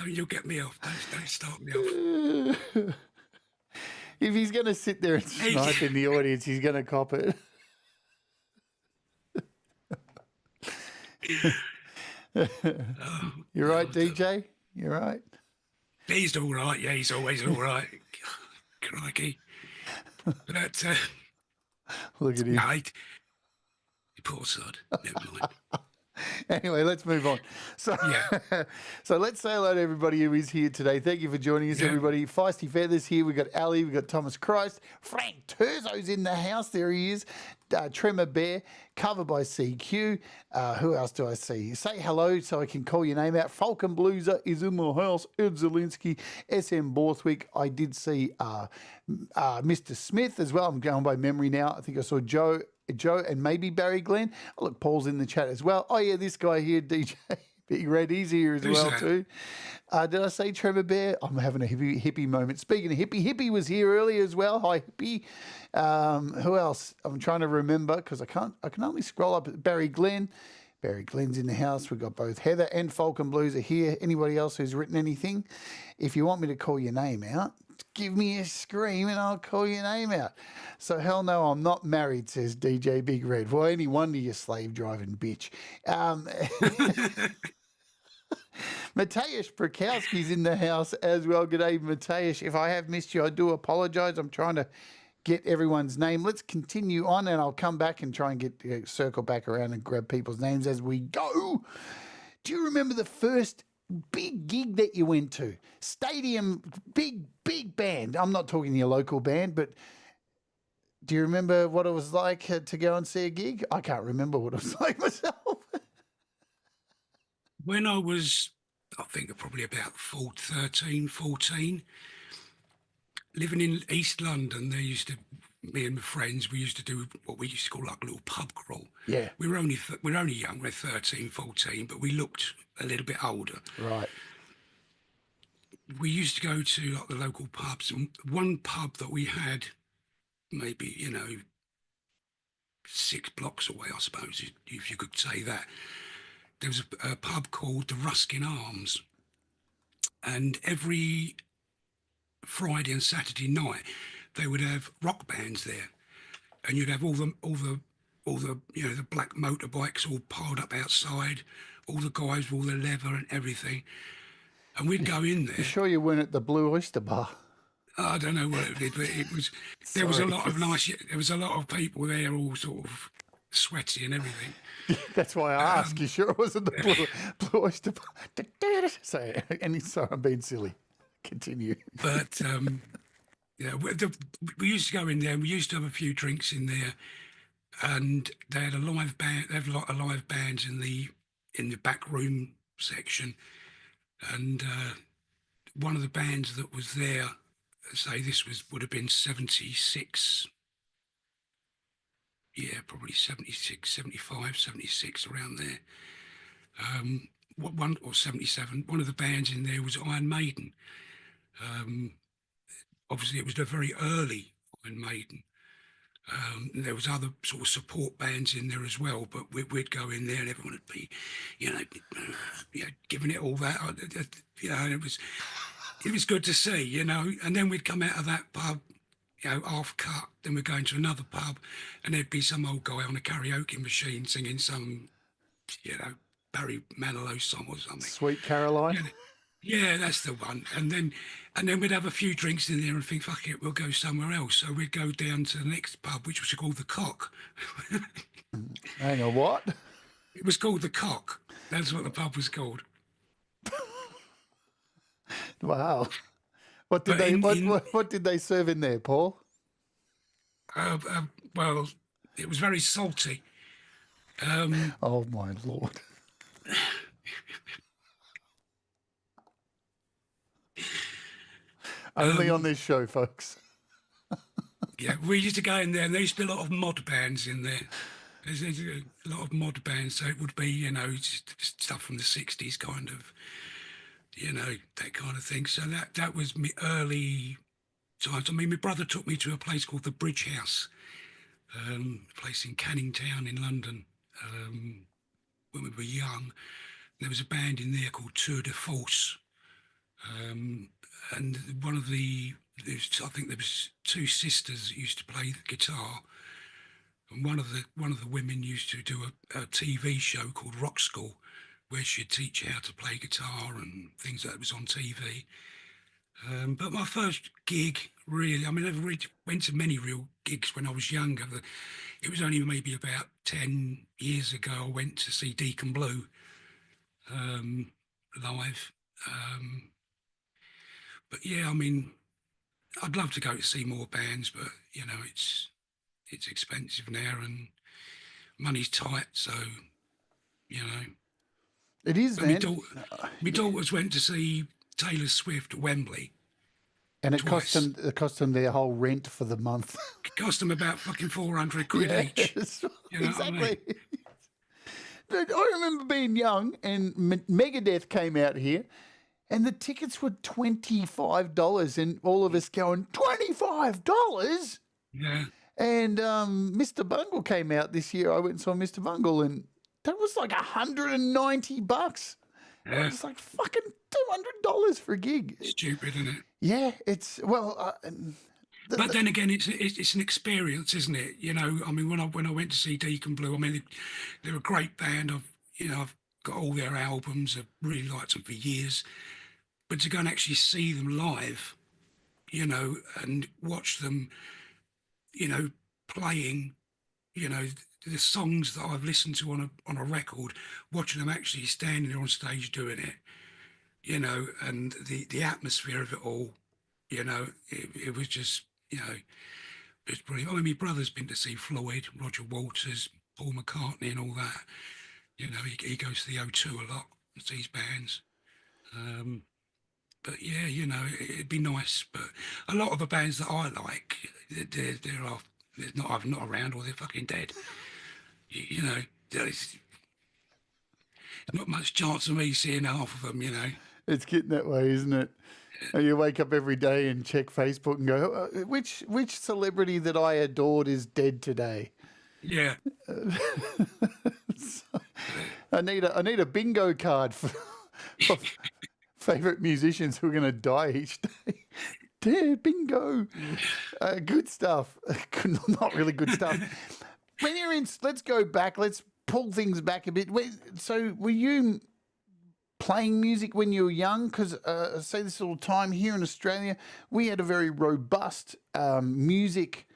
You'll get me off. Don't start me off. If he's going to sit there and snipe in the audience, he's going to cop it. You're right, DJ? You're right. He's all right. Yeah, he's always all right. Crikey. But, Look at him. no, poor sod. Never mind. Anyway, let's move on. So, Yeah. so let's say hello to everybody who is here today. Thank you for joining us, everybody. Feisty Feathers here. We've got Ali. We've got Thomas Christ. Frank Turzo's in the house. There he is. Tremor Bear, cover by CQ. Who else do I see? Say hello so I can call your name out. Falcon Blueser is in the house. Ed Zielinski, SM Borthwick. I did see Mr. Smith as well. I'm going by memory now. I think I saw Joe and maybe Barry Glenn. Oh, look, Paul's in the chat as well. Oh, yeah, this guy here, DJ Big Red, he's here as well too. Did I say Trevor Bear? I'm having a hippie moment. Speaking of hippie was here earlier as well. Hi, hippie. Who else? I'm trying to remember because I can only scroll up. Barry Glenn. Barry Glenn's in the house. We've got both Heather and Falcon Blues are here. Anybody else who's written anything? If you want me to call your name out, give me a scream and I'll call your name out. So hell no, I'm not married, says DJ Big Red. Well, any wonder you slave driving bitch. Mateusz Prokowski's in the house as well. G'day, Mateusz. If I have missed you, I do apologise. I'm trying to get everyone's name. Let's continue on and I'll come back and try and get circle back around and grab people's names as we go. Do you remember the first big gig that you went to? Stadium, big band. I'm not talking your local band, but do you remember what it was like to go and see a gig? I can't remember what it was like myself. When I was, I think probably about 13, 14, living in East London, me and my friends, we used to do what we used to call like a little pub crawl. Yeah. We were only young, we're 13, 14, but we looked a little bit older. Right. We used to go to like the local pubs, and one pub that we had maybe, 6 blocks away, I suppose, if you could say that. There was a pub called the Ruskin Arms, and every Friday and Saturday night they would have rock bands there, and you'd have all the the black motorbikes all piled up outside, all the guys with all the leather and everything, and we'd go in there. You sure you weren't at the Blue Oyster Bar? I don't know what it did, but it was. There was a lot of There was a lot of people there, all sort of sweaty and everything. That's why I asked. You sure it wasn't the Blue Oyster Bar? Sorry, I'm being silly. Continue. But we used to go in there, and we used to have a few drinks in there, and they had a live band. They have a lot of live bands in the back room section, and one of the bands that was there, say this would have been 76. Yeah, probably 76, 75, 76, around there. Or 77. One of the bands in there was Iron Maiden. Obviously, it was the very early Iron Maiden. There was other sort of support bands in there as well, but we'd go in there and everyone would be, giving it all that. It was good to see, And then we'd come out of that pub, half cut. Then we'd go into another pub, and there'd be some old guy on a karaoke machine singing some, Barry Manilow song or something. Sweet Caroline. Yeah, that's the one. And then we'd have a few drinks in there and think, fuck it, we'll go somewhere else. So we'd go down to the next pub, which was called the Cock. Hang on, what? It was called the Cock. That's what the pub was called. Wow. What did But they what did they serve in there, Paul? uh, uh, well, it was very salty. Um, Oh my lord! Only on um, this show, folks. yeah, we used to go in there, and there used to be a lot of mod bands in there. There's a lot of mod bands, so it would be, just stuff from the '60s, kind of, that kind of thing. So that was me early times. I mean, my brother took me to a place called the Bridge House, a place in Canning Town in London, when we were young. There was a band in there called Tour de Force, and I think there was two sisters that used to play the guitar, and one of the women used to do a TV show called Rock School, where she'd teach you how to play guitar and things that was on TV. But my first gig, really, I mean, I never really went to many real gigs when I was younger. It was only maybe about 10 years ago I went to see Deacon Blue live. Um, but yeah, I mean, I'd love to go to see more bands, but it's expensive now and money's tight. So you know, It is, but my man. daughter, my daughters went to see Taylor Swift at Wembley And twice. it cost them their whole rent for the month. It cost them about fucking 400 quid each. Yes, You know what I mean? exactly. Dude, I remember being young and Megadeth came out here, and the tickets were $25, and all of us going $25. Yeah, And Mr. Bungle came out this year. I went and saw Mr. Bungle, and that was like $190. I yeah. was like fucking $200 for a gig. Stupid, isn't it? Yeah, it's well. But then again, it's an experience, isn't it? I mean, when I went to see Deacon Blue, I mean, they're a great band. I've got all their albums. I've really liked them for years. But to go and actually see them live, and watch them, playing, you know, the songs that I've listened to on a record, watching them actually standing there on stage doing it, and the atmosphere of it all, it was just, it's brilliant. I mean, my brother's been to see Floyd, Roger Waters, Paul McCartney, and all that. He goes to the O2 a lot and sees bands. Um, but yeah, it'd be nice. But a lot of the bands that I like, they're not either not around or they're fucking dead. There's not much chance of me seeing half of them. It's getting that way, isn't it? You wake up every day and check Facebook and go, which celebrity that I adored is dead today? Yeah, I need a bingo card for favorite musicians who are going to die each day. Dead bingo, good stuff. Not really good stuff. When you're in, let's go back. Let's pull things back a bit. So, were you playing music when you were young? Because say this all the time here in Australia, we had a very robust music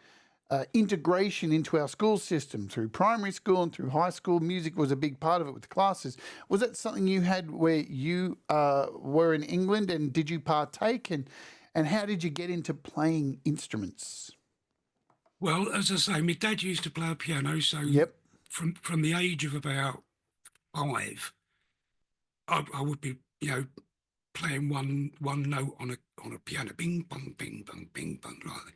integration into our school system through primary school and through high school. Music was a big part of it with the classes. Was that something you had where you were in England, and did you partake? And how did you get into playing instruments? well, as I say, my dad used to play a piano, so Yep. from the age of about 5, I would be, playing one note on a piano, bing bong, bing bong, bing bong, like that.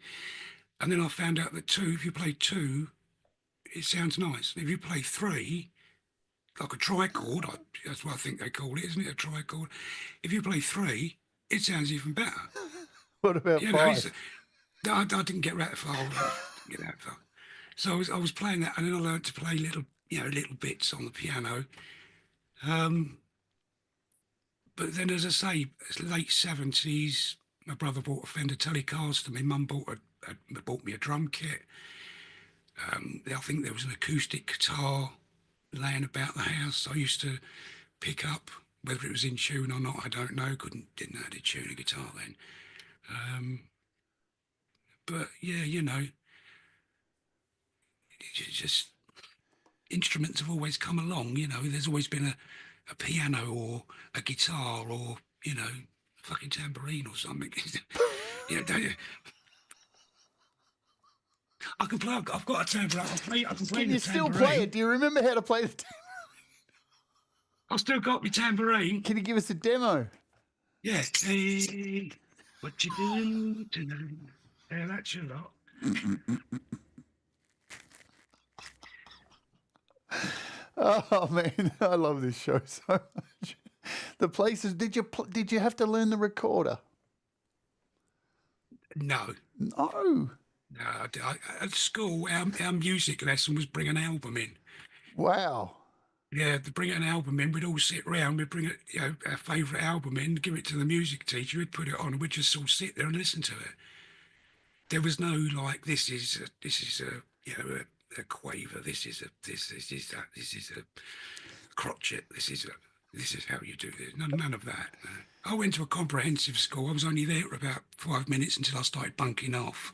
And then I found out that two, if you play two, it sounds nice. And if you play three, like a trichord, that's what I think they call it, isn't it? A trichord. If you play three, it sounds even better. What about You know, five? I didn't get that far. Get that far. So I was playing that, and then I learned to play little bits on the piano. But then, as I say, it's late 70s. My brother bought a Fender Telecaster. My mum bought me a drum kit. I think there was an acoustic guitar laying about the house. I used to pick up, whether it was in tune or not, I don't know. Didn't know how to tune a guitar then. But yeah, just instruments have always come along. There's always been a piano or a guitar or fucking tambourine or something. You know, don't you? I can play. I've got a tambourine. I can play Can the you still tambourine. play it? Do you remember how to play the I've still got my tambourine. Can you give us a demo? Yeah. Hey, what you doing tonight? Yeah, that's your lot. Oh man, I love this show so much. The places. Did you have to learn the recorder? No. No. No, at school, our music lesson was bring an album in. Wow. Yeah, to bring an album in, we'd all sit round, we'd bring our favourite album in, give it to the music teacher, we'd put it on, and we'd just all sit there and listen to it. There was no like, this is a quaver, this is a crotchet, this is how you do this. None of that. No. I went to a comprehensive school. I was only there for about 5 minutes until I started bunking off,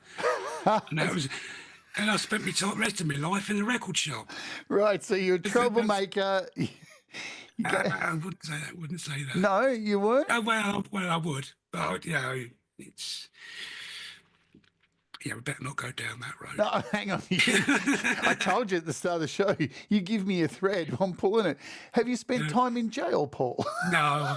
and I spent the rest of my life in the record shop. Right. So you're a troublemaker. I wouldn't say that. Wouldn't say that. No, you weren't. Well, I would, but it's. Yeah, we better not go down that road. No, hang on. I told you at the start of the show, you give me a thread, I'm pulling it. Have you spent time in jail, Paul? No.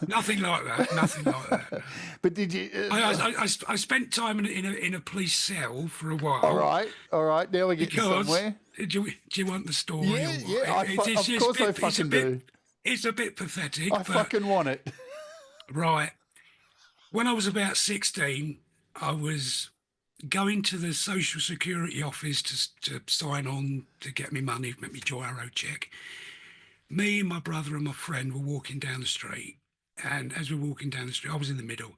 Nothing like that. Nothing like that. No. But did you? I spent time in a police cell for a while. All right. Now we're getting somewhere. Do you want the story? Yeah. Of course I fucking do. It's a bit pathetic. I fucking want it. Right. When I was about 16, I was going to the Social Security office to sign on to get me money, make me gyro check. Me and my brother and my friend were walking down the street. And as we were walking down the street, I was in the middle.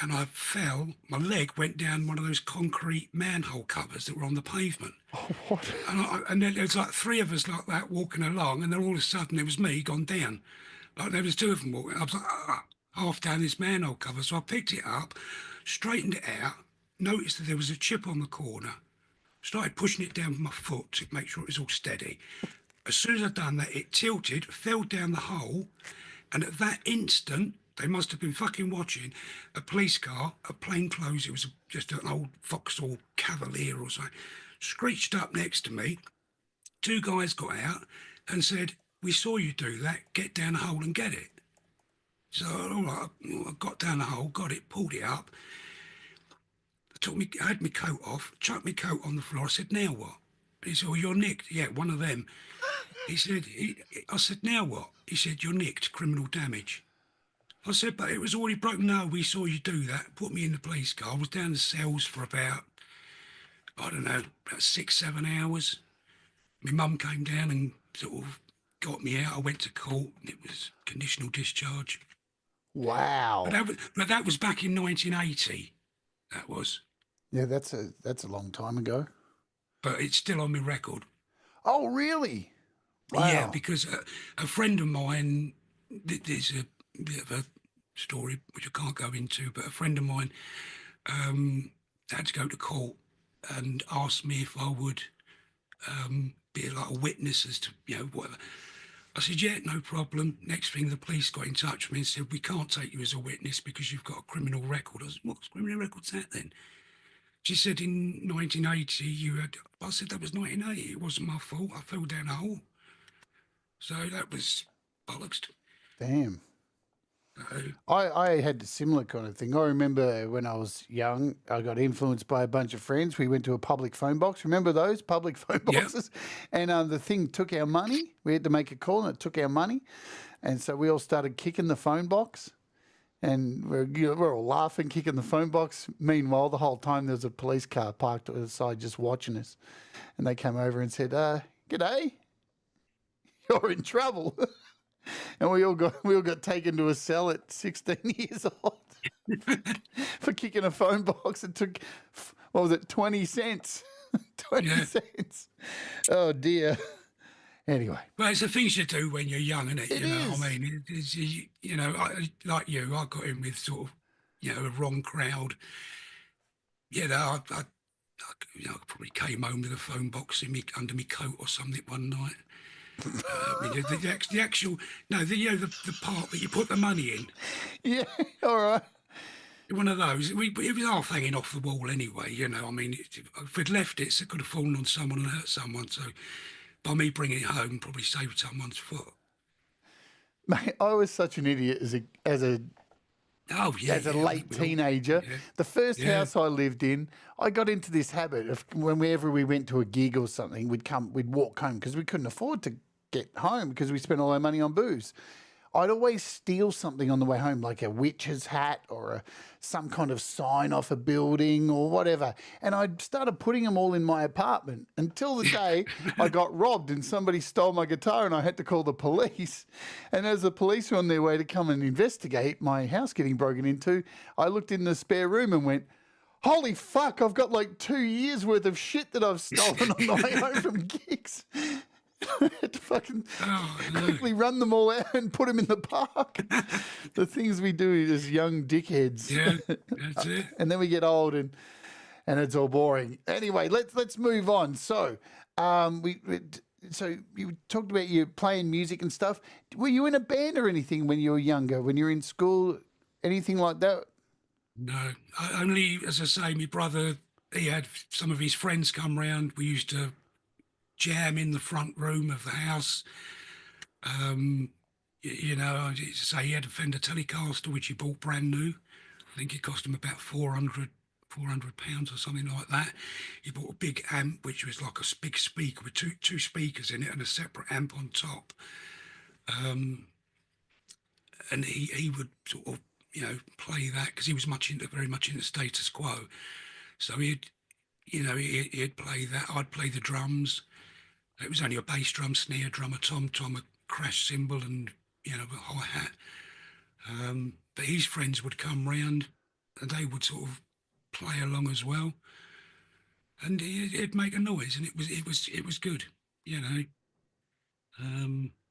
And I fell, my leg went down one of those concrete manhole covers that were on the pavement. Oh, what? And then there was like 3 of us like that walking along. And then all of a sudden there was me gone down. Like there was 2 of them walking. I was like, half down this manhole cover. So I picked it up, straightened it out, noticed that there was a chip on the corner, started pushing it down with my foot to make sure it was all steady. As soon as I'd done that, it tilted, fell down the hole, and at that instant, they must have been fucking watching, a police car, a plainclothes, it was just an old Vauxhall Cavalier or something, screeched up next to me. 2 guys got out and said, "We saw you do that, get down the hole and get it." So, all right, I got down the hole, got it, pulled it up, I had my coat off, chucked my coat on the floor. I said, "Now what?" He said, "Well, you're nicked." "Yeah, one of them." He said, I said, "Now what?" He said, "You're nicked, criminal damage." I said, "But it was already broken." "No, we saw you do that." Put me in the police car. I was down the cells for about, I don't know, about 6, 7 hours. My mum came down and sort of got me out. I went to court and it was conditional discharge. Wow. But that was back in 1980. That was. Yeah, that's a long time ago. But it's still on my record. Oh, really? Wow. Yeah, because a friend of mine, there's a bit of a story which I can't go into, but a friend of mine had to go to court and asked me if I would be like a witness as to, whatever. I said, "Yeah, no problem." Next thing, the police got in touch with me and said, "We can't take you as a witness because you've got a criminal record." I said, "What criminal record's that then?" She said, "In 1980, you had..." I said, "That was 1980. It wasn't my fault. I fell down a hole." So that was bollocks. Damn. I had a similar kind of thing. I remember when I was young, I got influenced by a bunch of friends. We went to a public phone box. Remember those public phone boxes? Yep. And the thing took our money. We had to make a call and it took our money. And so we all started kicking the phone box. And we're all laughing, kicking the phone box. Meanwhile, the whole time there was a police car parked to the side just watching us. And they came over and said, "G'day, you're in trouble." And we all got taken to a cell at 16 years old for kicking a phone box. It took, what was it, 20 cents? 20 cents. Oh, dear. Anyway. Well, it's the things you do when you're young, isn't it? It is. I mean, like you, I got in with sort of, a wrong crowd. I probably came home with a phone box under my coat or something one night. I mean, the actual, no, the part that you put the money in. Yeah, all right. One of those. It was half hanging off the wall anyway, I mean, if we'd left it, it could have fallen on someone and hurt someone. So by me bringing it home, probably saved someone's foot. Mate, I was such an idiot Oh, yeah, as a yeah. late teenager. Yeah, The first yeah. house I lived in, I got into this habit of whenever we went to a gig or something, we'd walk home because we couldn't afford to get home because we spent all our money on booze. I'd always steal something on the way home, like a witch's hat or some kind of sign off a building or whatever. And I started putting them all in my apartment until the day I got robbed and somebody stole my guitar and I had to call the police. And as the police were on their way to come and investigate my house getting broken into, I looked in the spare room and went, holy fuck, I've got like 2 years worth of shit that I've stolen on the way home from gigs. I had to fucking quickly run them all out and put them in the park. The things we do as young dickheads. Yeah, that's it. And then we get old and it's all boring. Anyway, let's move on. So, so you talked about you playing music and stuff. Were you in a band or anything when you were younger? When you were in school, anything like that? No, only, as I say, my brother, he had some of his friends come round. We used to jam in the front room of the house. I used to say he had a Fender Telecaster, which he bought brand new. I think it cost him about 400 £400 or something like that. He bought a big amp, which was like a big speaker with two speakers in it and a separate amp on top. And he would sort of, play that because he was very much into status quo. So he'd play that. I'd play the drums. It was only a bass drum, snare drum, a tom-tom, a crash cymbal, and a hi-hat. But his friends would come round, and they would sort of play along as well, and it'd make a noise, and it was good,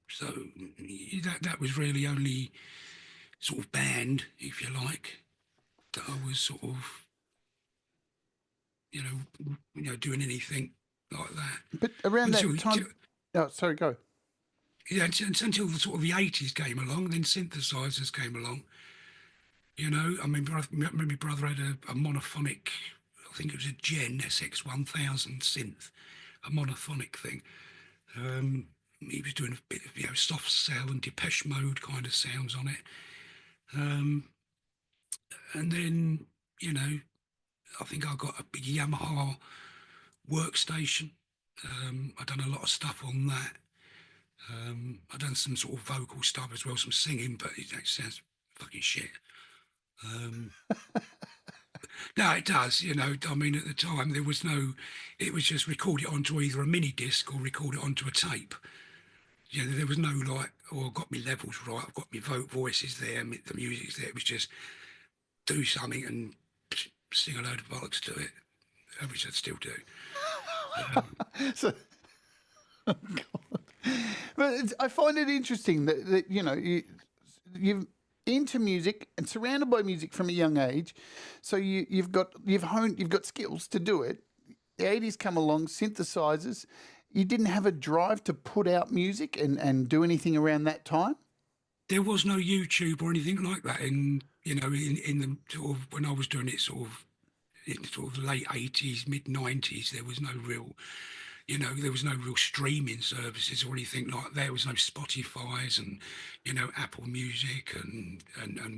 So that was really only sort of band, if you like, that I was sort of, doing anything like that. But around Until, that time... Oh, sorry, go. Yeah, until the sort of the 80s came along, then synthesizers came along. I mean, my brother had a monophonic, I think it was a Gen SX1000 synth, a monophonic thing. He was doing a bit of, soft cell and Depeche Mode kind of sounds on it. And then, I think I got a big Yamaha workstation. I've done a lot of stuff on that. I've done some sort of vocal stuff as well, some singing, but it sounds fucking shit. No, it does, I mean, at the time it was just record it onto either a mini disc or record it onto a tape. There was no like, I've got my levels right, I've got my voices there, the music's there. It was just do something and sing a load of bollocks to it, which I still do. So, oh God. But I find it interesting that you've into music and surrounded by music from a young age, so you've got skills to do it. The 80s come along, synthesizers. You didn't have a drive to put out music and do anything around that time? There was no YouTube or anything like that in the sort of, when I was doing it in sort of late 80s, mid 90s. There was no real streaming services or anything like that. There was no Spotify's and, Apple Music and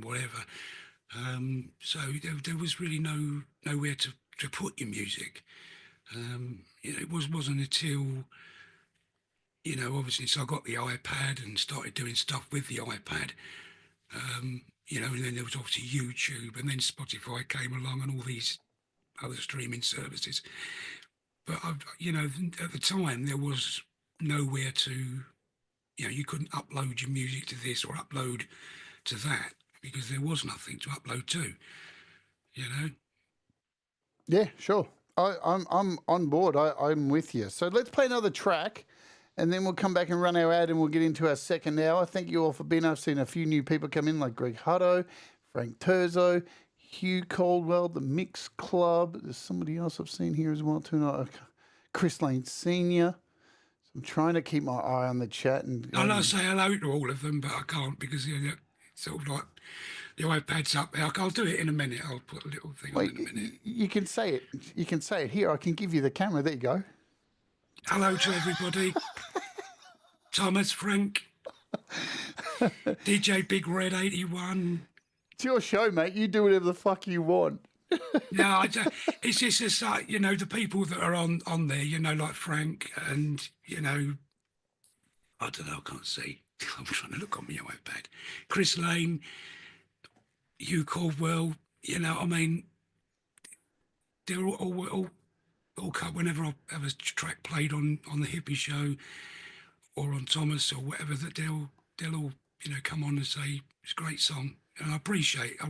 whatever. So there was really nowhere to put your music. It wasn't until, obviously, so I got the iPad and started doing stuff with the iPad. And then there was obviously YouTube, and then Spotify came along and all these other streaming services. But at the time there was nowhere to, you couldn't upload your music to this or upload to that because there was nothing to upload to. Yeah, sure. I'm on board. I'm with you. So let's play another track, and then we'll come back and run our ad, and we'll get into our second hour. Thank you all for being. I've seen a few new people come in, like Greg Hutto, Frank Terzo, Hugh Caldwell, the Mix Club. There's somebody else I've seen here as well too. Chris Lane Senior. I'm trying to keep my eye on the chat and. I say hello to all of them, but I can't because it's sort of like the iPad's up there. I'll do it in a minute. I'll put a little thing on in a minute. You can say it. You can say it here. I can give you the camera. There you go. Hello to everybody. Thomas, Frank, DJ Big Red 81. It's your show, mate. You do whatever the fuck you want. No, it's just like, the people that are on there, like Frank and, I don't know, I can't see. I'm trying to look on my iPad. Chris Lane, Hugh Caldwell, I mean, they're all cut whenever I have a track played on the Hippie Show or on Thomas or whatever, that they'll all, come on and say, it's a great song. And I appreciate it.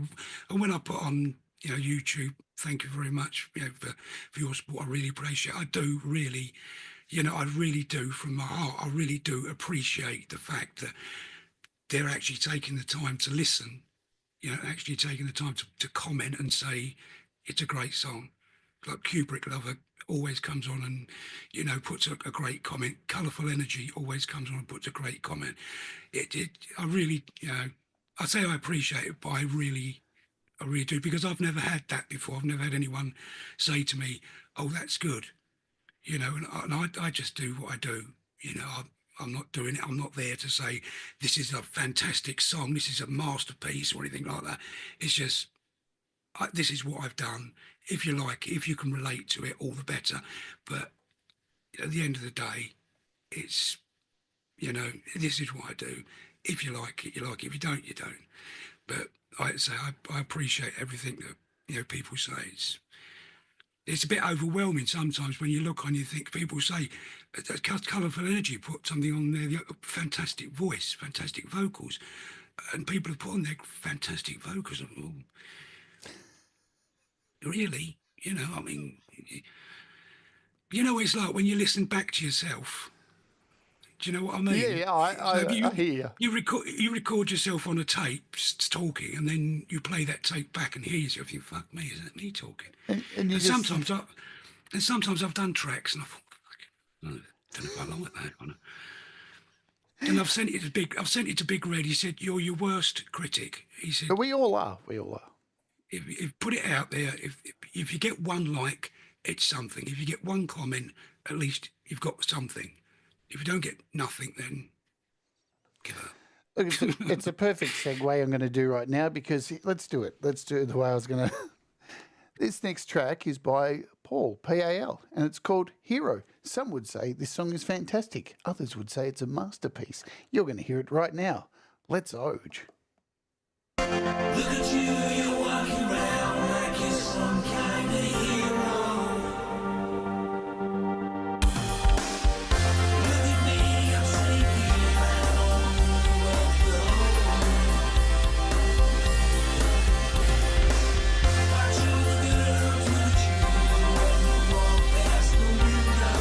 And when I put on, YouTube, thank you very much, for your support. I really appreciate it. I do really, I really do from my heart. I really do appreciate the fact that they're actually taking the time to listen, actually taking the time to comment and say, it's a great song. Like Kubrick Lover always comes on and, puts a great comment. Colourful Energy always comes on and puts a great comment. I really, I say I appreciate it, but I really do, because I've never had that before. I've never had anyone say to me, oh, that's good. And I just do what I do. I'm not doing it. I'm not there to say, this is a fantastic song, this is a masterpiece or anything like that. It's just, this is what I've done. If you like it, if you can relate to it, all the better. But at the end of the day, it's, this is what I do. If you like it, you like it. If you don't, you don't. But like I say, I appreciate everything that, people say. It's a bit overwhelming sometimes when you look on, you think people say, Colourful Energy put something on there, fantastic voice, fantastic vocals. And people have put on their fantastic vocals. Really? I mean, it's like when you listen back to yourself. Do you know what I mean? Yeah, I hear you. You record yourself on a tape talking, and then you play that tape back and hear yourself. You think, fuck me, is that me talking? And sometimes I've done tracks and I thought, I don't know if I like that. And I've sent it to Big Red. He said, "You're your worst critic." He said, but we all are. We all are. If put it out there, if you get one like, it's something. If you get one comment, at least you've got something. If you don't get nothing, then give up. Look, it's a perfect segue I'm going to do right now, because let's do it. Let's do it the way I was going to. This next track is by P.A.L, P.A.L, and it's called Hero. Some would say this song is fantastic. Others would say it's a masterpiece. You're going to hear it right now. Let's Oge. Look at you, you're walking around like you're some kind of hero. Look at me, I'm sleepy, I don't know where to go. Watch all the girls look at you when you walk past the window.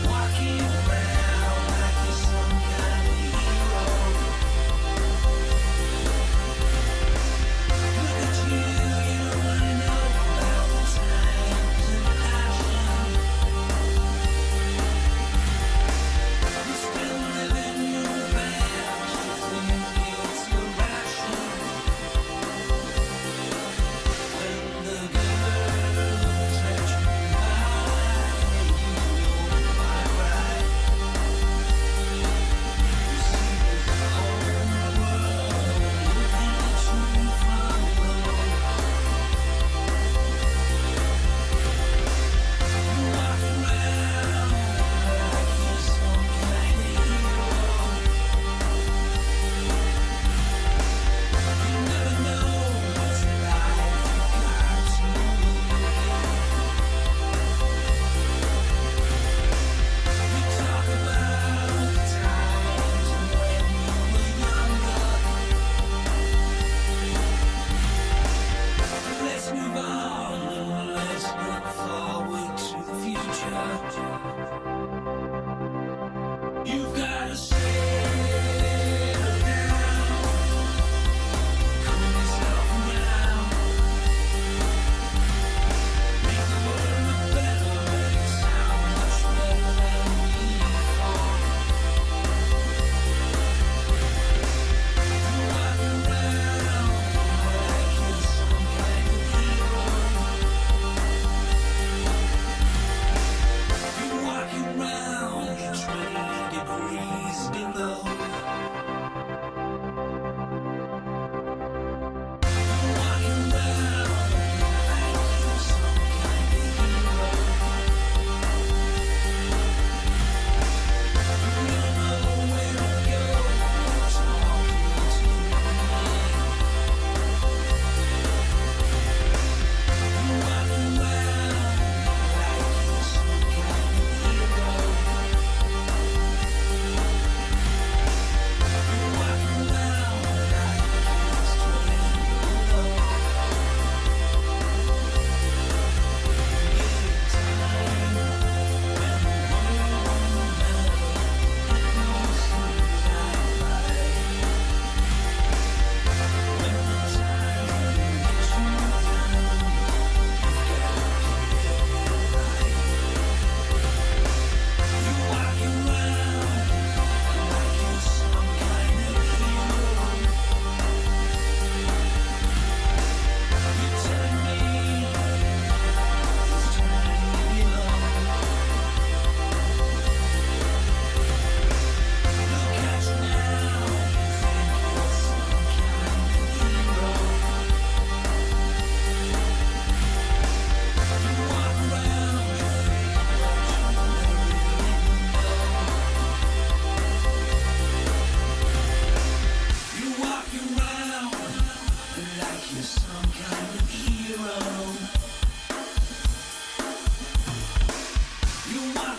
Walking around like you're some kind of hero.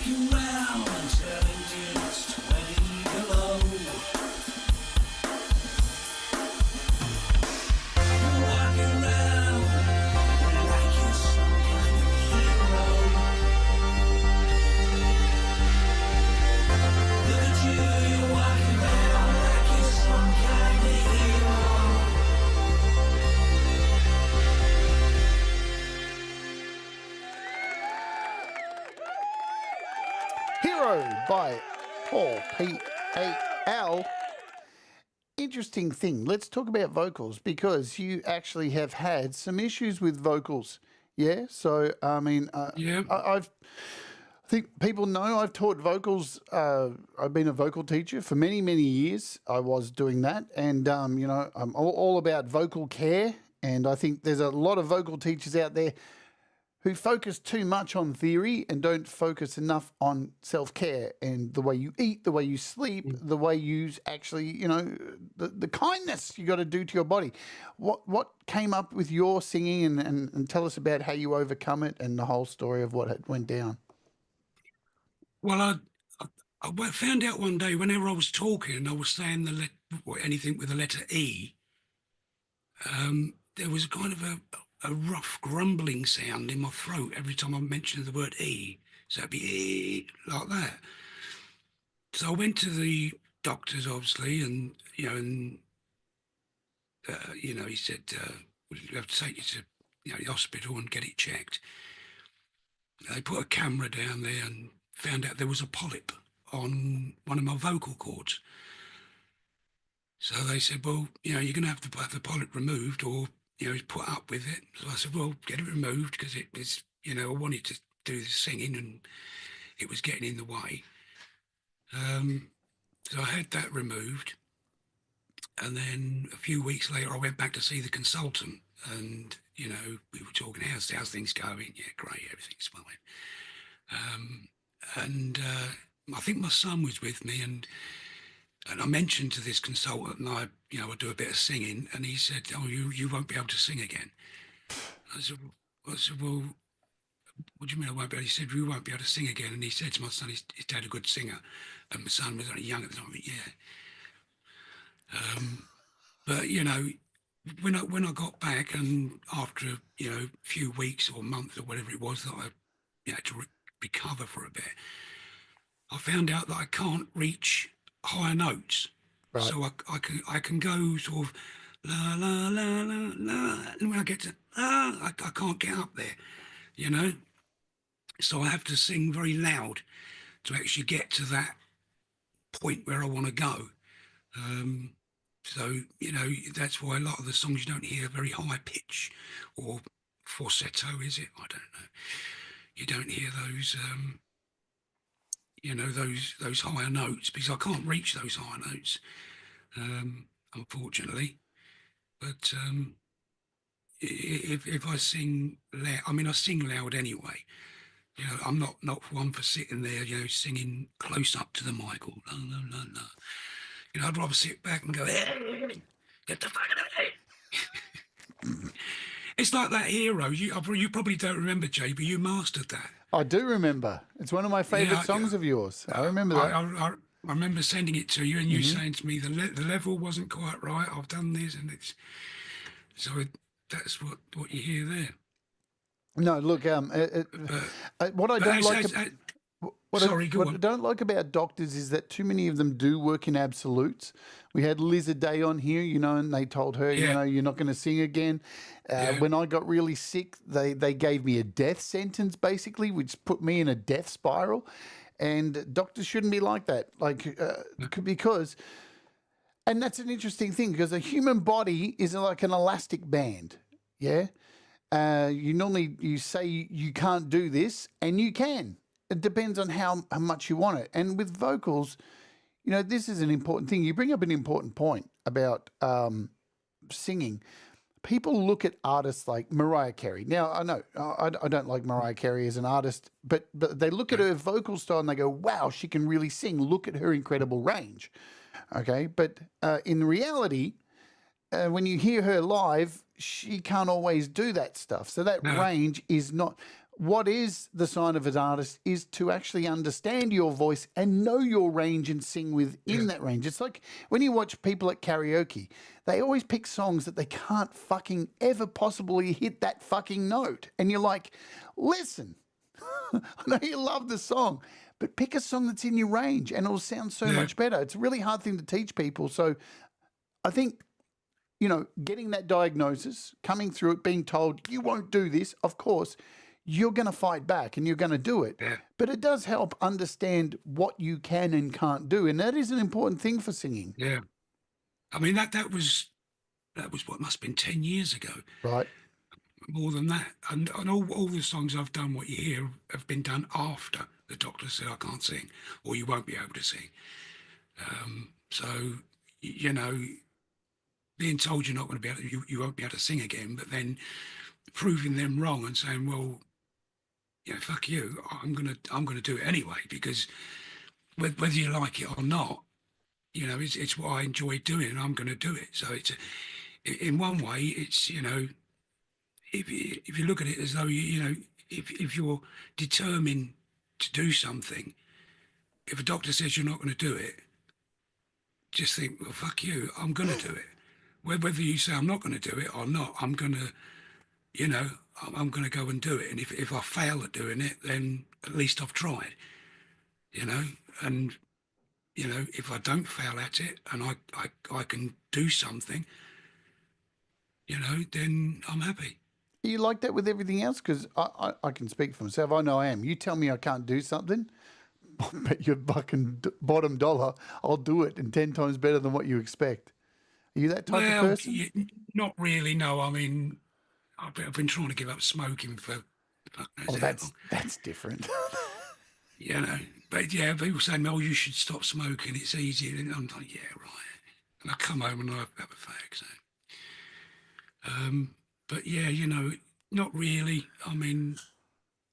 walking round telling you it's 20 below. You're walking round like you're some kind of hero. Look at you, you're walking round like you're some kind of hero. Hero by Paul, P.A.L. Interesting thing. Let's talk about vocals because you actually have had some issues with vocals. Yeah. So, I mean, Yeah. I think people know I've taught vocals. I've been a vocal teacher for many, many years. I was doing that. And, you know, I'm all about vocal care. And I think there's a lot of vocal teachers out there who focus too much on theory and don't focus enough on self-care and the way you eat, the way you sleep, the way you actually, you know, the kindness you got to do to your body. What came up with your singing and tell us about how you overcome it and the whole story of what had went down. Well, I found out one day whenever I was talking and I was saying anything with the letter E, there was kind of a rough grumbling sound in my throat every time I mentioned the word E. So it'd be E, like that. So I went to the doctors, obviously, and, you know, he said, we have to take you to, you know, the hospital and get it checked. They put a camera down there and found out there was a polyp on one of my vocal cords. So they said, well, you know, you're going to have the polyp removed or, you know, put up with it. So I said, well, get it removed because it was, you know, I wanted to do the singing and it was getting in the way. So I had that removed. And then a few weeks later, I went back to see the consultant and, you know, we were talking, how's things going? Yeah, great, everything's fine. And I think my son was with me and I mentioned to this consultant, and I do a bit of singing, and he said, "Oh, you won't be able to sing again." I said, "Well, what do you mean I won't be able?" He said, "You won't be able to sing again." And he said to my son, his dad a good singer, and my son was only young at the time. Yeah. But you know, when I got back, and after a few weeks or months or whatever it was that I had to recover for a bit, I found out that I can't reach higher notes. Right. So I can go sort of la la la la la, and when I get to I can't get up there, you know. So I have to sing very loud to actually get to that point where I want to go. So you know that's why a lot of the songs you don't hear very high pitch or falsetto, is it? I don't know. You don't hear those. Those higher notes because I can't reach those higher notes, unfortunately. But if I sing loud, I mean I sing loud anyway. You know, I'm not one for sitting there, you know, singing close up to the mic or la la la la. You know, I'd rather sit back and go, hey, get the fuck out of here. It's like that Hero. You probably don't remember, Jay, but you mastered that. I do remember. It's one of my favourite songs of yours. I remember that. I remember sending it to you and you saying to me, the level wasn't quite right. I've done this and it's... So that's what you hear there. No, look, what I don't like... What I don't like about doctors is that too many of them do work in absolutes. We had Lizard Day on here, you know, and they told her, you know, you're not going to sing again. When I got really sick, they gave me a death sentence, basically, which put me in a death spiral. And doctors shouldn't be like that, because... And that's an interesting thing, because a human body is like an elastic band, yeah? You say you can't do this, and you can. It depends on how much you want it. And with vocals, you know, this is an important thing. You bring up an important point about singing. People look at artists like Mariah Carey. Now, I know I don't like Mariah Carey as an artist, but they look at her vocal style and they go, wow, she can really sing. Look at her incredible range. Okay, but in reality, when you hear her live, she can't always do that stuff. So that range is not... what is the sign of an artist is to actually understand your voice and know your range and sing within that range. It's like when you watch people at karaoke, they always pick songs that they can't fucking ever possibly hit that fucking note. And you're like, listen, I know you love the song, but pick a song that's in your range and it'll sound so much better. It's a really hard thing to teach people. So I think, you know, getting that diagnosis, coming through it, being told you won't do this, of course, you're going to fight back and you're going to do it. Yeah. But it does help understand what you can and can't do. And that is an important thing for singing. Yeah. I mean, that was what must have been 10 years ago, Right. more than that. And all the songs I've done, what you hear, have been done after the doctor said I can't sing or you won't be able to sing. So, you know, being told you're not going to be able to, you won't be able to sing again, but then proving them wrong and saying, well, you know, fuck you, I'm gonna do it anyway, because whether you like it or not, you know, it's what I enjoy doing, and I'm going to do it. So it's in one way, it's, you know, if you look at it as though you know, if you're determined to do something, if a doctor says you're not going to do it, just think, well, fuck you, I'm going to do it. Whether you say I'm not going to do it or not, I'm going to, you know, I'm going to go and do it. And if I fail at doing it, then at least I've tried, you know. And, you know, if I don't fail at it and I can do something, you know, then I'm happy. Are you like that with everything else? Because I can speak for myself. I know I am. You tell me I can't do something, bet your fucking bottom dollar I'll do it, and 10 times better than what you expect. Are you that type of person? Not really, no. I mean, I've been trying to give up smoking for fuck knows how long. That's different. You know, but yeah, people say, "Mel, you should stop smoking. It's easier." And I'm like, "Yeah, right." And I come home and I have a fag. So, but yeah, you know, not really. I mean,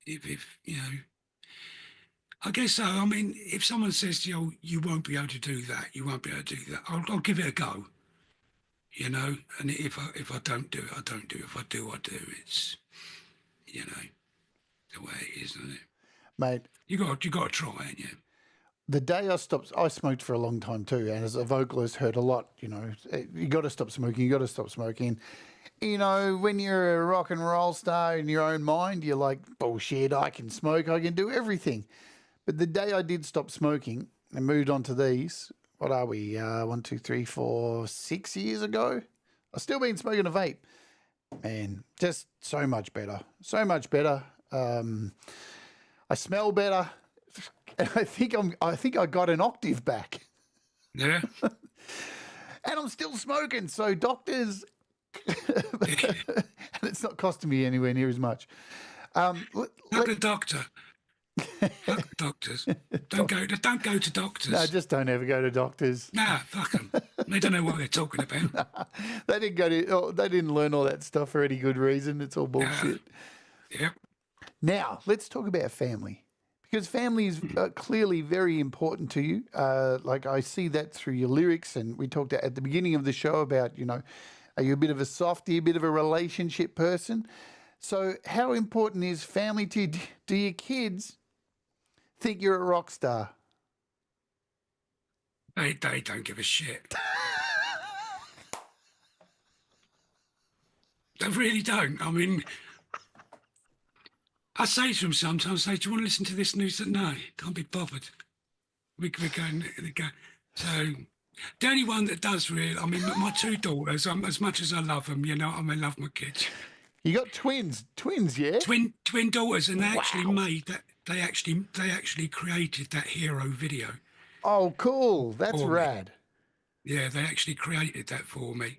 if you know, I guess so. I mean, if someone says, "You know, you won't be able to do that. You won't be able to do that," I'll give it a go. You know, and if I don't do it, I don't do it. If I do, I do. It's, you know, the way it is, isn't it? Mate, You got to try, ain't you? the day I stopped, I smoked for a long time too. And as a vocalist, heard a lot, you know, you got to stop smoking, you got to stop smoking. You know, when you're a rock and roll star in your own mind, you're like, bullshit, I can smoke, I can do everything. But the day I did stop smoking and moved on to these, what are we, 1, 2, 3, 4, 6 years ago? I've still been smoking a vape. Man, just so much better. So much better. I smell better. And I think I got an octave back. Yeah. And I'm still smoking. So doctors, and it's not costing me anywhere near as much. Fuck a doctor. Fuck doctors. Don't go to doctors. No, just don't ever go to doctors. Nah, fuck them. They don't know what they're talking about. They didn't learn all that stuff for any good reason. It's all bullshit. Yep. Now, let's talk about family, because family is clearly very important to you. Like I see that through your lyrics, and we talked at the beginning of the show about, you know, are you a bit of a softie, a bit of a relationship person? So how important is family to you? Do your kids think you're a rock star? They don't give a shit. They really don't. I mean, I say to them sometimes, "Do you want to listen to this news?" No, can't be bothered. We're going. So the only one that does really, I mean, my two daughters. As much as I love them, you know, I mean, love my kids. You got twins, yeah? Twin daughters, and they actually made that. They actually created that hero video. Oh, cool. That's For me. rad. Yeah, they actually created that for me.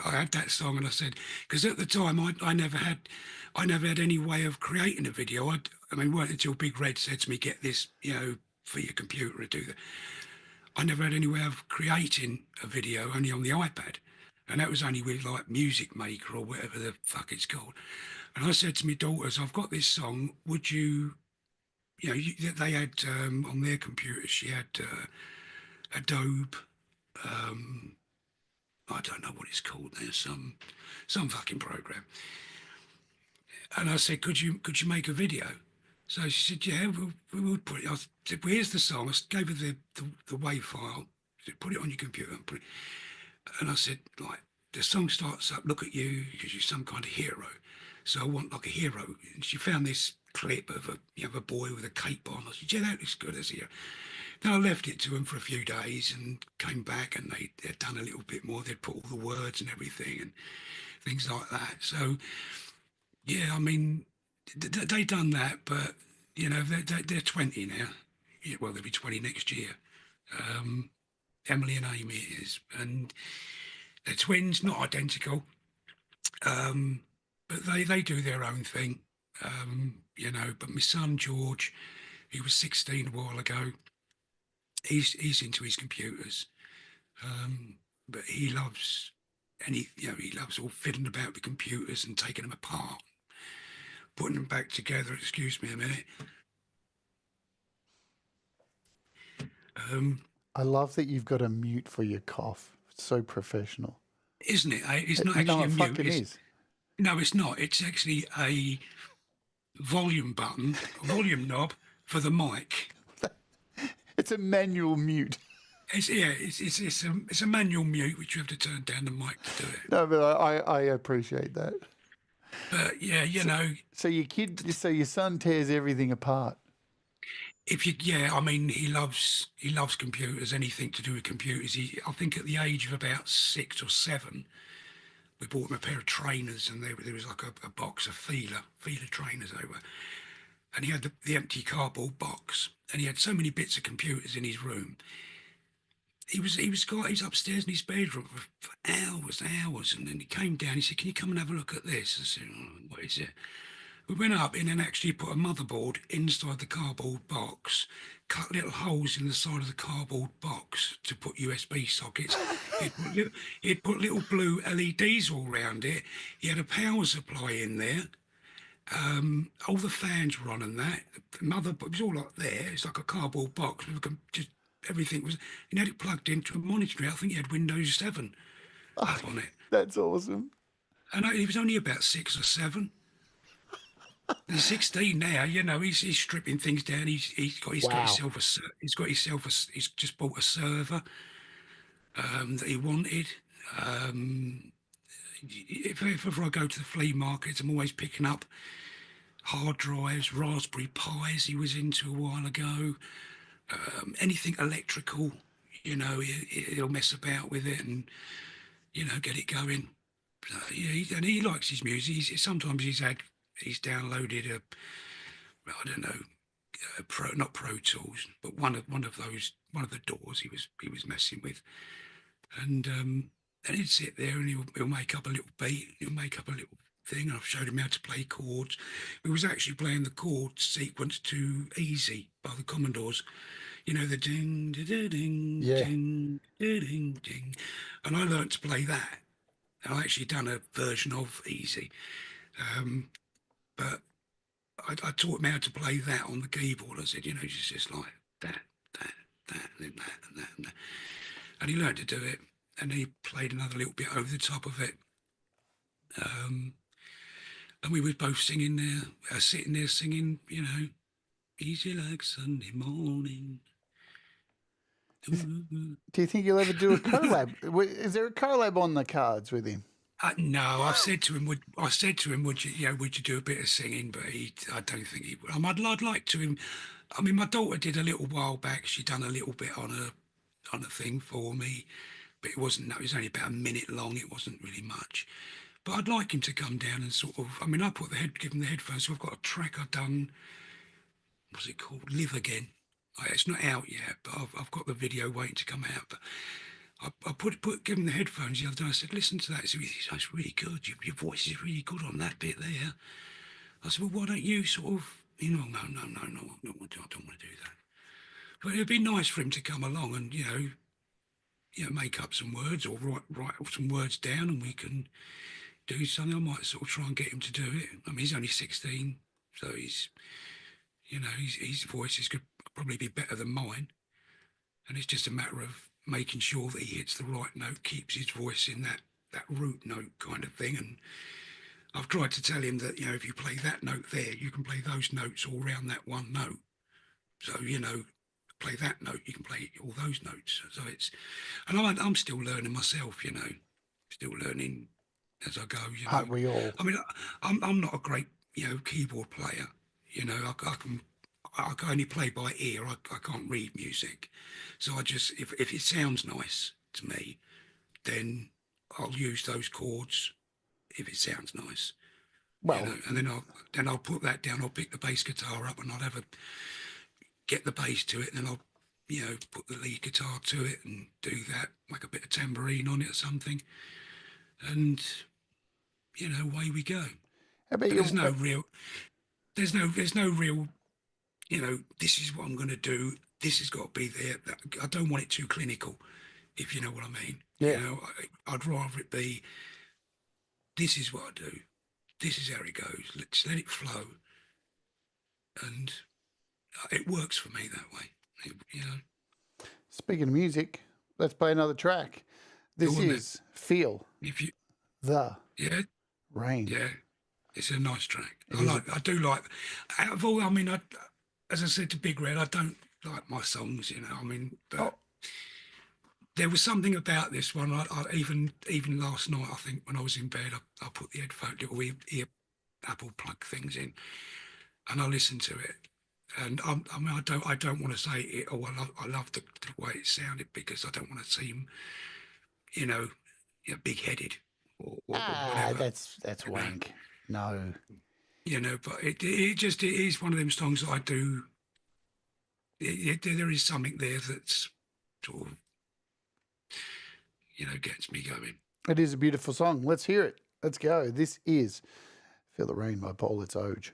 I had that song, and I said, because at the time I never had any way of creating a video. I mean, it weren't until Big Red said to me, "Get this, you know, for your computer to do that." I never had any way of creating a video, only on the iPad, and that was only with like Music Maker or whatever the fuck it's called. And I said to my daughters, "I've got this song. Would you?" You know, they had on their computers. She had Adobe. I don't know what it's called. There's some fucking program. And I said, could you make a video? So she said, yeah, we would put it. I said, well, here's the song. I gave her the WAV file. She said, put it on your computer and put it. And I said, like, the song starts up, look at you, because you're some kind of hero. So I want like a hero. And she found this clip of a boy with a cape on. I said, yeah, that looks good as a hero. Then I left it to them for a few days and came back, and they'd done a little bit more. They'd put all the words and everything and things like that. So, yeah, I mean, they done that, but, they're 20 now. Yeah, well, they'll be 20 next year. Emily and Amy is. And they're twins, not identical, but they do their own thing. But my son George, he was 16 a while ago. He's into his computers, but he loves he loves all fiddling about with computers and taking them apart, putting them back together. Excuse me a minute. I love that you've got a mute for your cough. It's so professional. Isn't it? It's not actually No, a it mute. fucking is. No, it's not. It's actually a volume button, a volume knob for the mic. It's a manual mute. It's a manual mute which you have to turn down the mic to do it. No, but I appreciate that. But yeah, So your son tears everything apart. I mean, he loves computers, anything to do with computers. I think at the age of about 6 or 7, we bought him a pair of trainers, and there was like a box of feeler trainers over, and he had the empty cardboard box, and he had so many bits of computers in his room. He was upstairs in his bedroom for hours, and then he came down. He said, "Can you come and have a look at this?" I said, "What is it?" We went up in and actually put a motherboard inside the cardboard box, cut little holes in the side of the cardboard box to put USB sockets. He'd put little blue LEDs all around it. He had a power supply in there. All the fans were on and that. It was all like there. It's like a cardboard box with just everything was. He had it plugged into a monitor. I think he had Windows 7 up on it. That's awesome. And he was only about 6 or 7. He's 16 now, he's stripping things down. He's just bought a server that he wanted. If ever I go to the flea markets, I'm always picking up hard drives, Raspberry Pis he was into a while ago. Anything electrical, he'll mess about with it and, get it going. And he likes his music. Sometimes he's downloaded I don't know, not Pro Tools, but one of the DAWs he was messing with, and he'd sit there and he'll make up a little beat, he'll make up a little thing. And I've showed him how to play chords. We was actually playing the chord sequence to Easy by the Commodores, the ding, ding, ding, Yeah. ding, ding, ding, and I learnt to play that. And I actually done a version of Easy. But I taught him how to play that on the keyboard. I said, it's just like that, and then that, and that, and that. And he learned to do it, and he played another little bit over the top of it. And we were both singing there, sitting there singing, easy like Sunday morning. Do you think you'll ever do a collab? Is there a collab on the cards with him? No, I said to him, would you do a bit of singing? But I don't think he would. I'd like to him. I mean, my daughter did a little while back. She done a little bit on a thing for me, but it was only about a minute long. It wasn't really much. But I'd like him to come down and sort of. I mean, I give him the headphones. So I've got a track I've done. What's it called? Live Again. It's not out yet, but I've got the video waiting to come out. But I give him the headphones the other day. I said, listen to that. He said, that's really good. Your voice is really good on that bit there. I said, well, why don't you sort of, no, I don't want to do that. But it'd be nice for him to come along and, make up some words or write some words down, and we can do something. I might sort of try and get him to do it. I mean, he's only 16, so his voice could probably be better than mine. And it's just a matter of making sure that he hits the right note, keeps his voice in that root note kind of thing. And I've tried to tell him that, if you play that note there, you can play those notes all around that one note. So, play that note, you can play all those notes. So and I'm still learning myself, still learning as I go, Aren't we all? I mean, I'm not a great, keyboard player. I can only play by ear. I can't read music. So I just, if it sounds nice to me, then I'll use those chords if it sounds nice. Well, And then I'll put that down. I'll pick the bass guitar up and I'll get the bass to it, and then I'll put the lead guitar to it and do that, like a bit of tambourine on it or something, and away we go. There's no real, this is what I'm going to do. This has got to be there. I don't want it too clinical, if you know what I mean. Yeah. I'd rather it be, this is what I do. This is how it goes. Let's let it flow. And it works for me that way. Speaking of music, let's play another track. This is Feel the Rain. Yeah, it's a nice track. I do like, out of all, as I said to Big Red, I don't like my songs, but there was something about this one. I even last night, I think when I was in bed, I put the little ear Apple plug things in, and I listened to it. And I don't want to say it. I love the way it sounded, because I don't want to seem, big-headed or whatever. That's wank. No. But it is one of them songs that I do. There is something there that's sort of, gets me going. It is a beautiful song. Let's hear it. Let's go. This is Feel the Rain by P.A.L. It's Oj.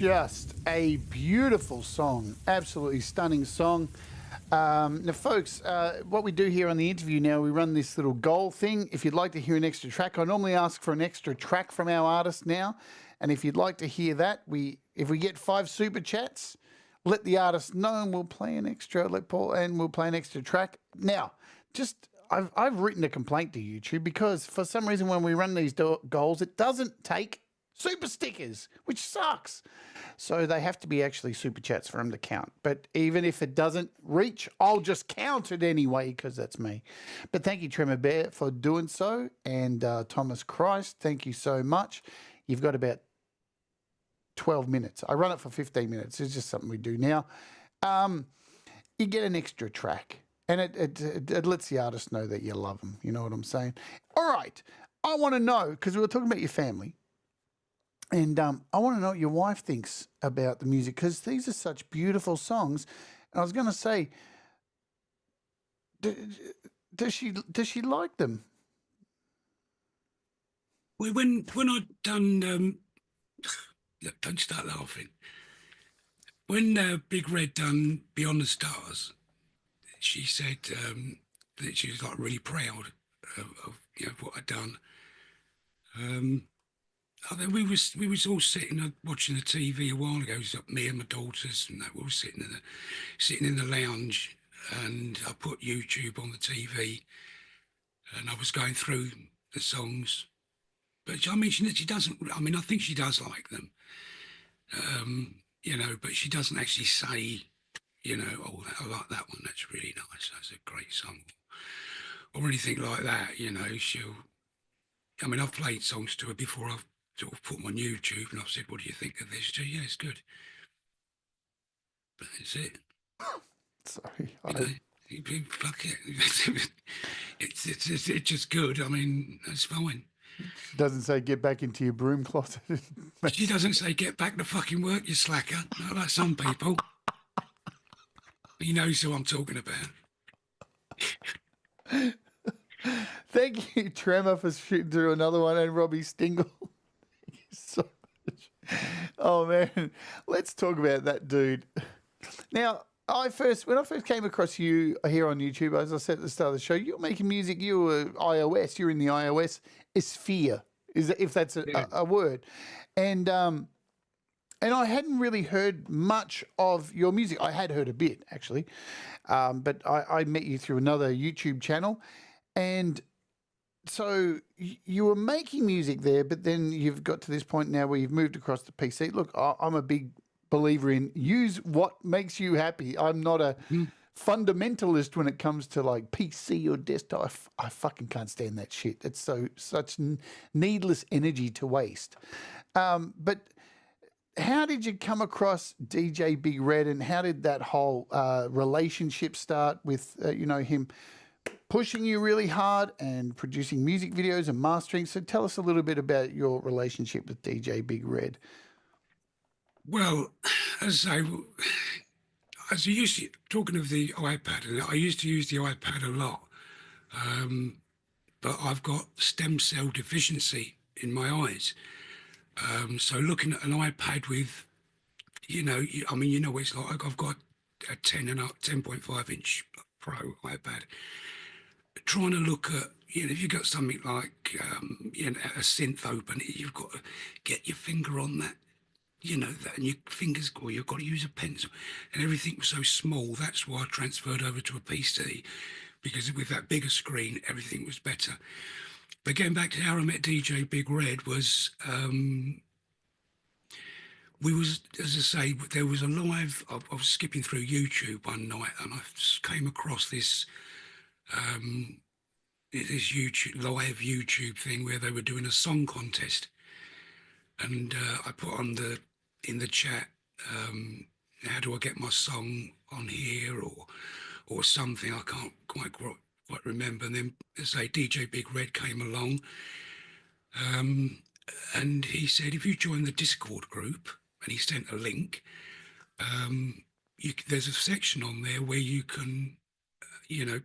just a beautiful song, absolutely stunning song. Now, folks, what we do here on the interview now, we run this little goal thing. If you'd like to hear an extra track, I normally ask for an extra track from our artist now. And if you'd like to hear that, if we get 5 super chats, let the artist know and we'll play an extra, we'll play an extra track. Now, I've written a complaint to YouTube because for some reason when we run these goals, it doesn't take super stickers, which sucks. So they have to be actually super chats for them to count. But even if it doesn't reach, I'll just count it anyway because that's me. But thank you, Tremor Bear, for doing so. And Thomas Christ, thank you so much. You've got about 12 minutes. I run it for 15 minutes. It's just something we do now. You get an extra track. And it lets the artist know that you love them. You know what I'm saying? All right. I want to know, because we were talking about your family. And I want to know what your wife thinks about the music, because these are such beautiful songs. And I was going to say, does she like them? Well, when I'd done, look, don't start laughing. When Big Red done Beyond the Stars, she said that she was like really proud of what I'd done. I think we was all sitting watching the TV a while ago. It was like me and my daughters, and that we were sitting in the lounge, and I put YouTube on the TV, and I was going through the songs. But I mean, she doesn't. I mean, I think she does like them, but she doesn't actually say, oh, I like that one. That's really nice. That's a great song, or anything like that. I mean, I've played songs to her before. I've sort of put them on YouTube, and I've said, "What do you think of this?" She said, "Yeah, it's good." But that's it. Sorry. Fuck it. It's just good. I mean, that's fine. She doesn't say get back into your broom closet. She doesn't say get back to fucking work, you slacker. Not like some people. He knows who I'm talking about. Thank you, Tremor, for shooting through another one, and Robbie Stingle. Thank you so much. Oh man, let's talk about that dude. Now, when I first came across you here on YouTube, as I said at the start of the show, you're making music. You were iOS. You're in the iOS sphere, if that's a word, and I hadn't really heard much of your music. I had heard a bit actually, but I met you through another YouTube channel, and so you were making music there, but then you've got to this point now where you've moved across to PC. Look, I'm a big believer in use what makes you happy. I'm not a fundamentalist when it comes to like PC or desktop. I fucking can't stand that shit. It's such needless energy to waste. But how did you come across DJ Big Red, and how did that whole relationship start with him pushing you really hard and producing music videos and mastering? So tell us a little bit about your relationship with DJ Big Red. Well, as I used to, talking of the iPad, and I used to use the iPad a lot, but I've got stem cell deficiency in my eyes. So looking at an iPad with, what it's like. I've got a 10.5 inch Pro iPad. Trying to look at, if you've got something like, a synth open, you've got to get your finger on that, that, and your fingers, or you've got to use a pencil, and everything was so small. That's why I transferred over to a PC, because with that bigger screen, everything was better. But getting back to how I met DJ Big Red was, as I say, there was a live, I was skipping through YouTube one night, and I came across this live YouTube thing where they were doing a song contest, and I put in the chat, how do I get my song on here or something? I can't quite remember. And then, as I say, DJ Big Red came along, and he said, if you join the Discord group, and he sent a link, there's a section on there where you can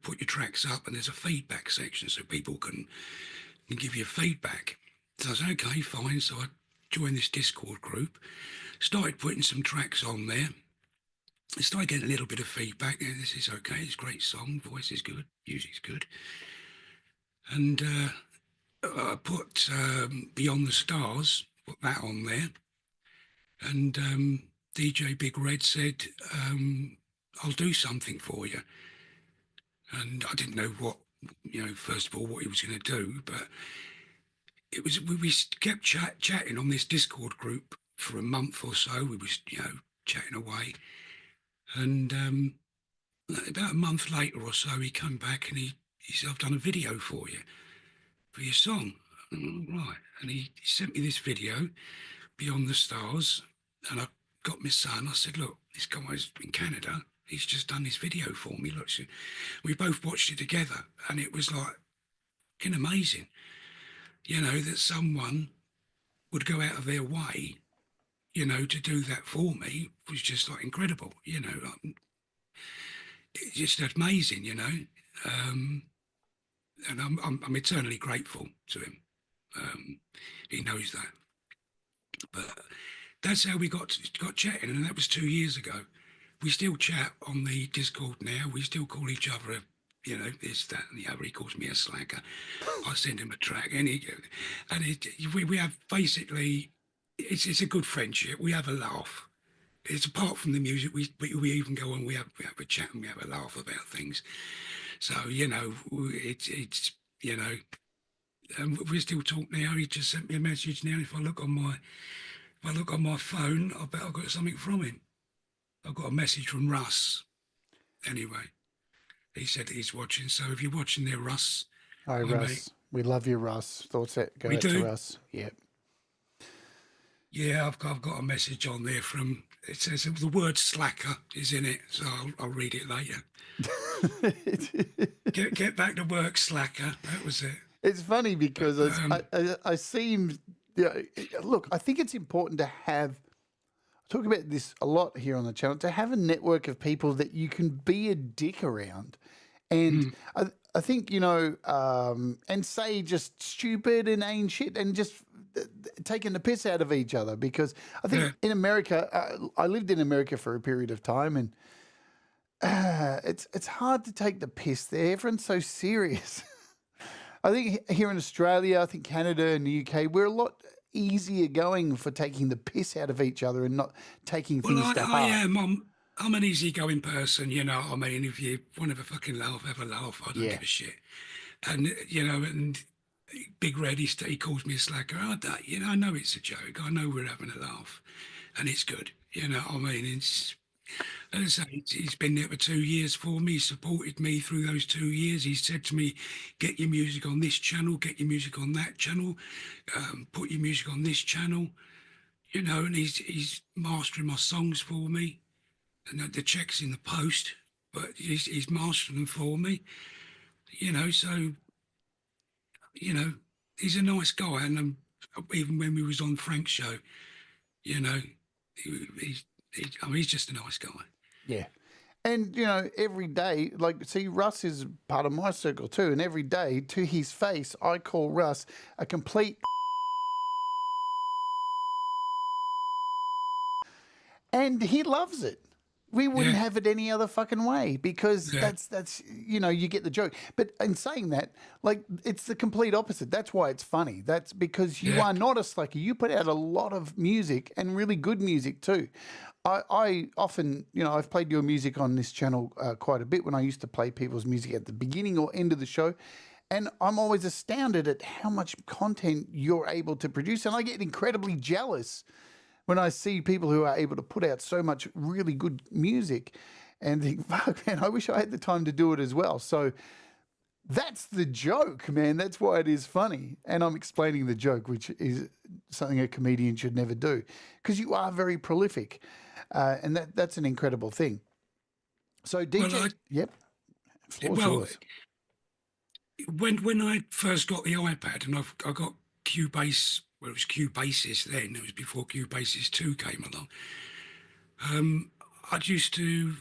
put your tracks up, and there's a feedback section so people can give you feedback. So I said, okay, fine. So I joined this Discord group. started putting some tracks on there. I started getting a little bit of feedback. Yeah, this is okay. It's a great song. Voice is good. Music's good. And I put Beyond the Stars, put that on there. And DJ Big Red said, I'll do something for you. And I didn't know what, first of all, what he was going to do. But it was, we kept chatting on this Discord group for a month or so. We was, chatting away. And about a month later or so, he came back and he said, I've done a video for you, for your song. Right. And he sent me this video, Beyond the Stars. And I got my son. I said, look, this guy's in Canada. He's just done this video for me. Look, so we both watched it together. And it was like, fucking amazing, that someone would go out of their way, to do that for me was just like incredible, like, it's just amazing, and I'm eternally grateful to him. He knows that. But that's how we got chatting, and that was 2 years ago. We still chat on the Discord now. We still call each other, this, that, and the other. He calls me a slacker. I send him a track, and we have basically, it's a good friendship. We have a laugh. It's apart from the music, we even go on. We have a chat and we have a laugh about things. So it's and we still talk now. He just sent me a message now. If I look on my phone, I bet I've got something from him. I've got a message from Russ. Anyway, he said he's watching. So if you're watching there, Russ. Hi, Russ. Mate. We love you, Russ. Thoughts that go out to Russ. Yep. Yeah, I've got a message on there from. It says the word slacker is in it, so I'll read it later. get back to work, slacker. That was it. It's funny because I seem. Look, I think it's important to have. I talk about this a lot here on the channel, to have a network of people that you can be a dick around. And I think, and say just stupid and ain't shit and just taking the piss out of each other. Because I think in America, I lived in America for a period of time, and it's hard to take the piss there. Everyone's so serious. I think here in Australia, I think Canada and the UK, we're a lot easier going for taking the piss out of each other and not taking things to heart. I am. I'm an easygoing person, I mean, if you want to have a fucking laugh, have a laugh. I don't give a shit. And, and Big Red, he calls me a slacker. I know it's a joke. I know we're having a laugh and it's good. I mean, it's, as I say, he's been there for 2 years for me. He supported me through those 2 years. He said to me, get your music on this channel, get your music on that channel, put your music on this channel, and he's mastering my songs for me. And the check's in the post, but he's mastering them for me, so, he's a nice guy. And even when we was on Frank's show, he's just a nice guy. Yeah. And, every day, see, Russ is part of my circle too. And every day, to his face, I call Russ a complete and he loves it. We wouldn't have it any other fucking way, because that's you get the joke. But in saying that, it's the complete opposite. That's why it's funny. That's because you are not a slacker. You put out a lot of music, and really good music too. I often, I've played your music on this channel quite a bit when I used to play people's music at the beginning or end of the show. And I'm always astounded at how much content you're able to produce. And I get incredibly jealous when I see people who are able to put out so much really good music and think, fuck, man, I wish I had the time to do it as well. So that's the joke, man. That's why it is funny. And I'm explaining the joke, which is something a comedian should never do, because you are very prolific. And that's an incredible thing. So DJ, yep. Floor's yours. When I first got the iPad, and I got Cubase, well, it was Cubasis then. It was before Cubasis 2 came along. I used to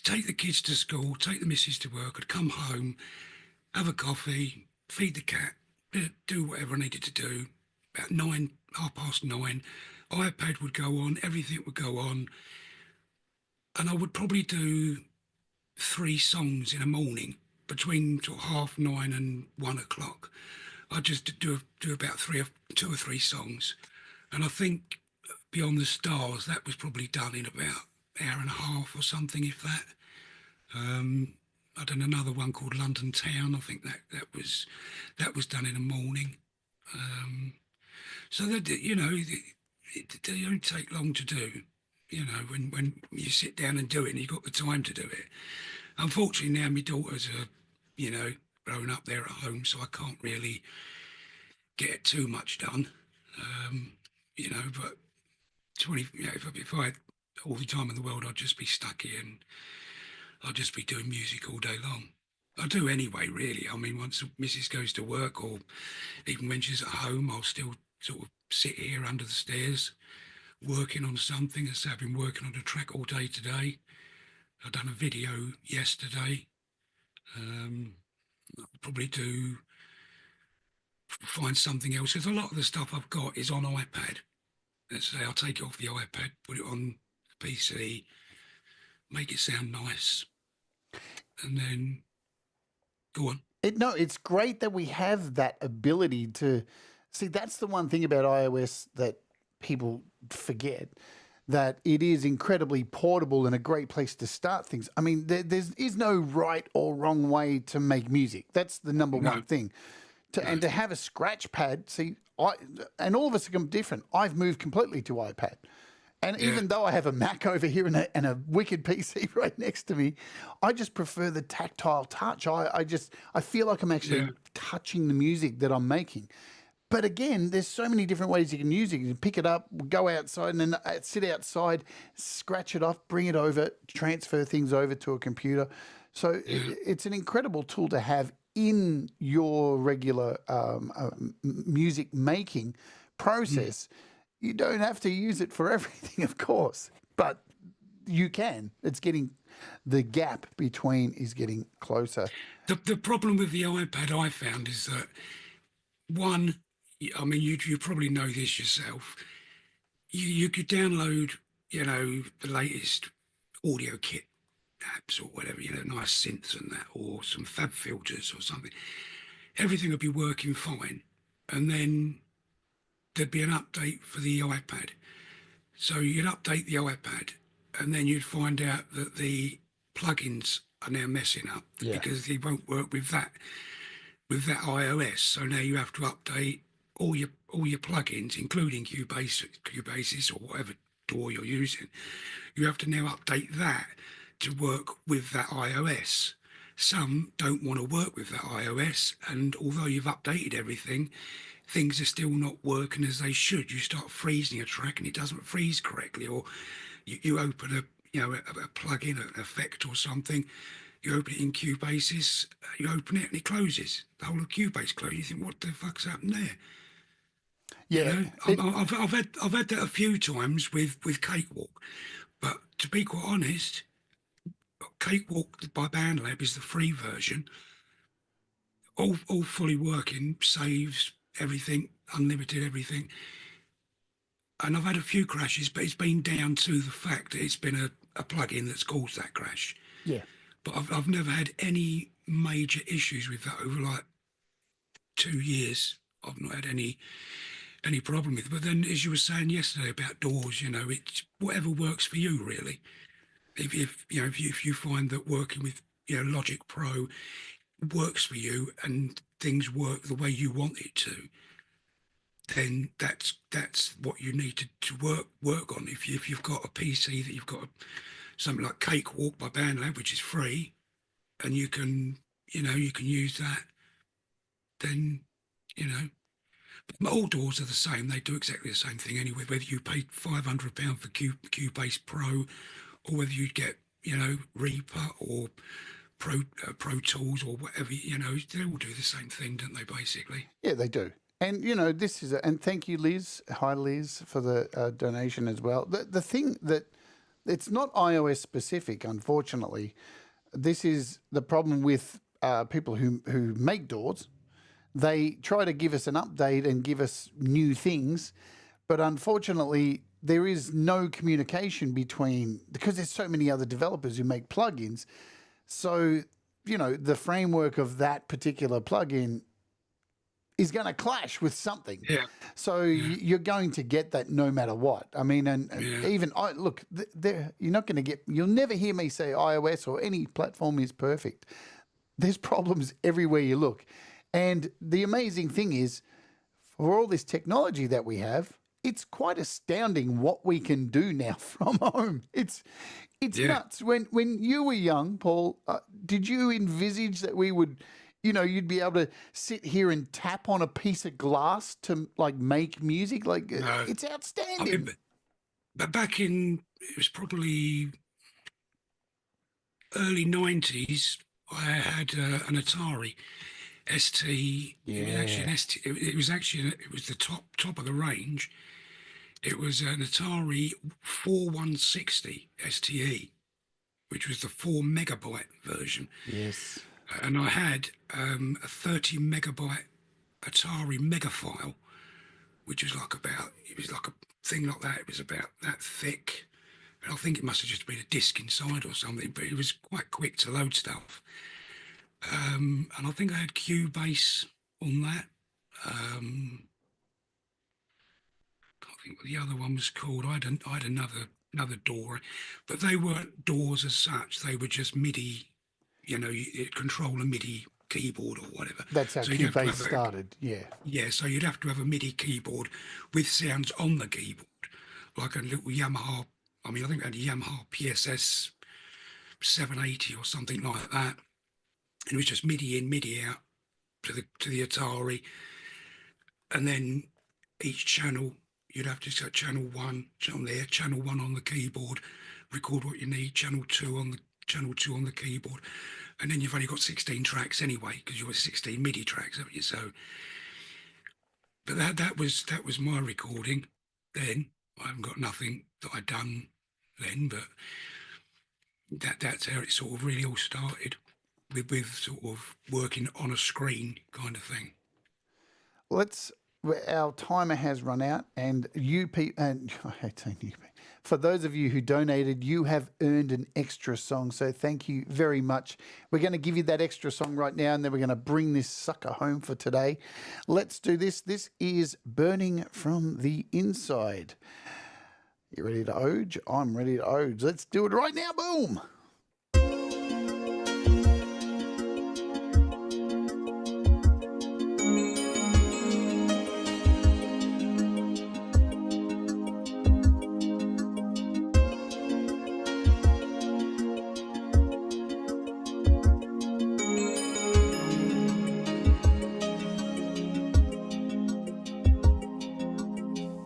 take the kids to school, take the missus to work. I'd come home, have a coffee, feed the cat, do whatever I needed to do. About 9, 9:30, iPad would go on, everything would go on, and I would probably do 3 songs in the morning between sort of 9:30 and 1 o'clock. I just do about 2 or 3 songs, and I think Beyond the Stars that was probably done in about an hour and a half or something, if that. I done another one called London Town. I think that was done in the morning. So that they don't take long to do. You know, when you sit down and do it, and you've got the time to do it. Unfortunately, now my daughters are, grown up there at home, so I can't really get too much done. But if I had all the time in the world, I'd just be stuck here and I'd just be doing music all day long. I do anyway, really. I mean, once Mrs. goes to work, or even when she's at home, I'll still sort of sit here under the stairs working on something. As I say, I've been working on a track all day today. I've done a video yesterday. I'll probably find something else, because a lot of the stuff I've got is on iPad. Let's say I'll take it off the iPad, put it on the PC, make it sound nice, and then go on. It's great that we have that ability to see. That's the one thing about iOS that people forget, that it is incredibly portable and a great place to start things. I mean, there is no right or wrong way to make music. That's the number one thing. And to have a scratch pad, see, and all of us are different. I've moved completely to iPad. And even though I have a Mac over here and a wicked PC right next to me, I just prefer the tactile touch. I feel like I'm actually touching the music that I'm making. But again, there's so many different ways you can use it. You can pick it up, go outside, and then sit outside, scratch it off, bring it over, transfer things over to a computer. So it's an incredible tool to have in your regular music making process. You don't have to use it for everything, of course, but you can. It's the gap between is getting closer. The problem with the iPad, I found, is that one, I mean, you probably know this yourself. You could download, the latest audio kit apps or whatever, nice synths and that, or some fab filters or something. Everything would be working fine, and then there'd be an update for the iPad. So you'd update the iPad, and then you'd find out that the plugins are now messing up because they won't work with that iOS. So now you have to update all your plugins, including Cubasis or whatever DAW you're using. You have to now update that to work with that iOS. Some don't want to work with that iOS, and although you've updated everything, things are still not working as they should. You start freezing a track and it doesn't freeze correctly, or you open a plugin, an effect or something, you open it in Cubasis, you open it and it closes. The whole of Cubase closes. You think, what the fuck's happened there? Yeah, I've had that a few times with Cakewalk, but to be quite honest, Cakewalk by BandLab is the free version, all fully working, saves everything, unlimited everything. And I've had a few crashes, but it's been down to the fact that it's been a plugin that's caused that crash. Yeah. But I've never had any major issues with that over like 2 years. I've not had any problem with it. But then, as you were saying yesterday about DAWs, it's whatever works for you, really. If you find that working with Logic Pro works for you and things work the way you want it to, then that's what you need to work on. If you've got a PC that you've got something like Cakewalk by BandLab, which is free, and you can use that, then but all DAWs are the same. They do exactly the same thing anyway. Whether you pay £500 for Cubase Pro, or whether you get Reaper or Pro Tools or whatever, they all do the same thing, don't they? Basically. Yeah, they do. And this is and thank you, Liz. Hi, Liz, for the donation as well. The thing that it's not iOS specific, unfortunately. This is the problem with people who make DAWs. They try to give us an update and give us new things, But unfortunately, there is no communication between, because there's so many other developers who make plugins. So, you know, the framework of that particular plugin is going to clash with something. Yeah. So you're going to get that no matter what. I mean, and even look, you're not going to get. You'll never hear me say iOS or any platform is perfect. There's problems everywhere you look, and the amazing thing is, for all this technology that we have, it's quite astounding what we can do now from home. It's nuts. When you were young, Paul, did you envisage that we would? You know, you'd be able to sit here and tap on a piece of glass to like make music. Like No. it's I outstanding. mean, but back in, it was probably early 90s, I had an Atari ST. It was actually an ST. It was the top of the range. It was an Atari 4160 STE, which was the 4 megabyte version. Yes. And I had a 30 megabyte Atari mega file, which was like it was like a thing like that. It was about that thick. And I think it must have just been a disk inside or something, but it was quite quick to load stuff. And I think I had Cubase on that. Can't think what the other one was called. I had another DAW, but they weren't DAWs as such. They were just MIDI. You know, it control a MIDI keyboard or whatever. That's how Cubase started. Yeah. Yeah, so you'd have to have a MIDI keyboard with sounds on the keyboard, like a little Yamaha. I mean, I think I had a Yamaha PSS 780 or something like that. And it was just MIDI in, MIDI out to the Atari. And then each channel, you'd have to say channel 1 on there, channel 1 on the keyboard, record what you need, channel 2 on the keyboard. And then you've only got 16 tracks anyway, because you were 16 MIDI tracks, haven't you? So, but that was my recording then. I haven't got nothing that I'd done then, but that's how it sort of really all started, with sort of working on a screen kind of thing. Our timer has run out, and you people, and I hate saying you people. For those of you who donated, you have earned an extra song. So thank you very much. We're going to give you that extra song right now, and then we're going to bring this sucker home for today. Let's do this. This is Burning from the Inside. You ready to oge? I'm ready to oge. Let's do it right now. Boom.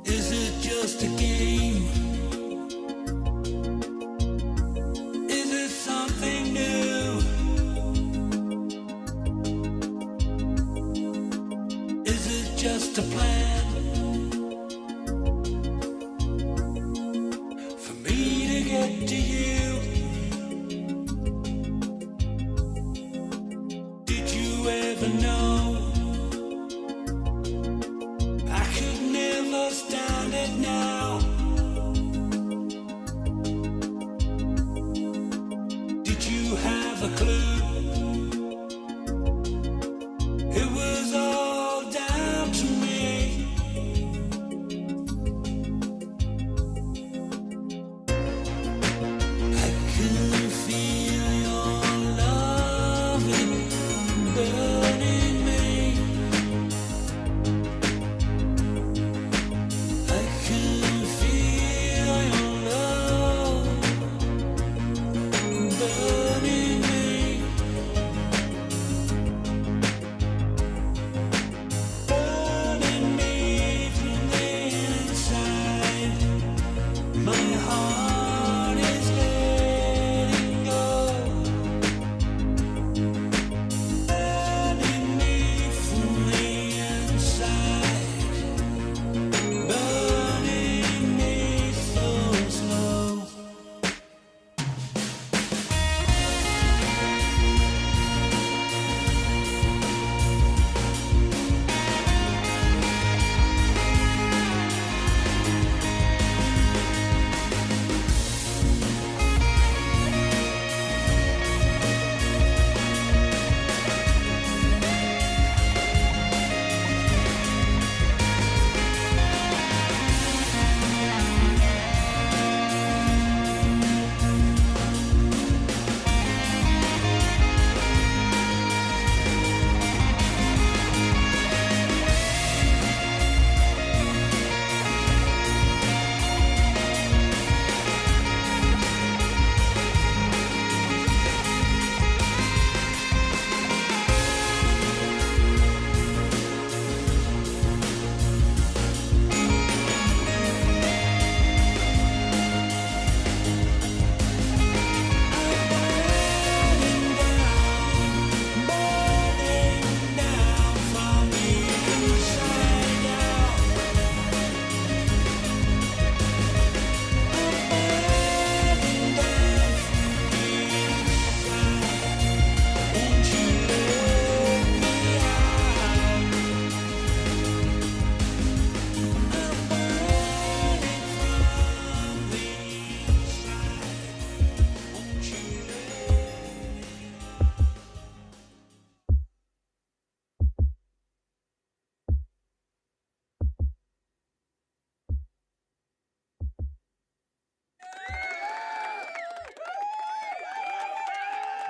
Is it just a game? Is it something new? Is it just a plan for me to get to you? Did you ever know I could never stand it now? Did you have a clue? It was all down to me. I could feel your loving burning me. I can feel your love burning me.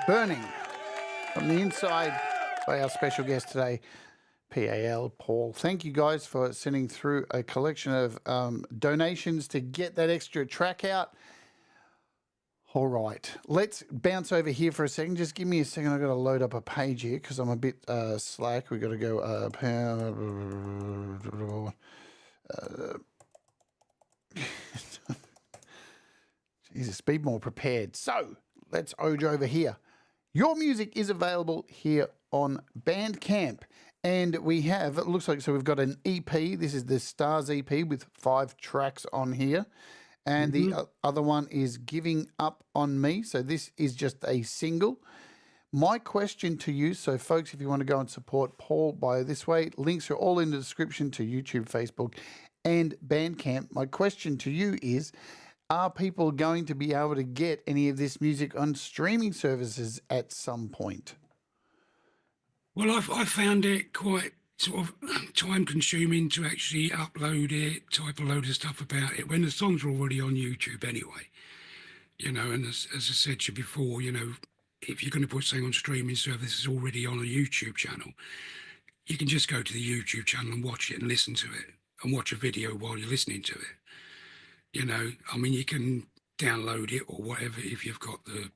Burning from the inside by our special guest today, P.A.L, Paul. Thank you guys for sending through a collection of donations to get that extra track out. All right, let's bounce over here for a second. Just give me a second. I've got to load up a page here because I'm a bit slack. We've got to go Jesus, be more prepared. So let's ode over here. Your music is available here on Bandcamp. And we have, it looks like, so we've got an EP. This is the Starr's EP with 5 tracks on here. And the other one is Giving Up on Me. So this is just a single. My question to you, so folks, if you want to go and support Paul by this way, links are all in the description to YouTube, Facebook, and Bandcamp. My question to you is, are people going to be able to get any of this music on streaming services at some point? Well, I found it quite sort of time-consuming to actually upload it, type a load of stuff about it when the songs are already on YouTube anyway. You know, and as I said to you before, you know, if you're going to put something on streaming services already on a YouTube channel, you can just go to the YouTube channel and watch it and listen to it and watch a video while you're listening to it. You know, I mean, you can download it or whatever if you've got the,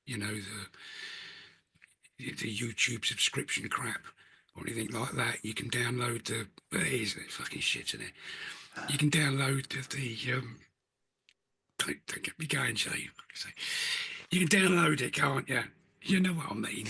you know, the YouTube subscription crap or anything like that. You can download the, there's fucking shit in it. You can download don't get me going, Jay. You can download it, can't you? You know what I mean?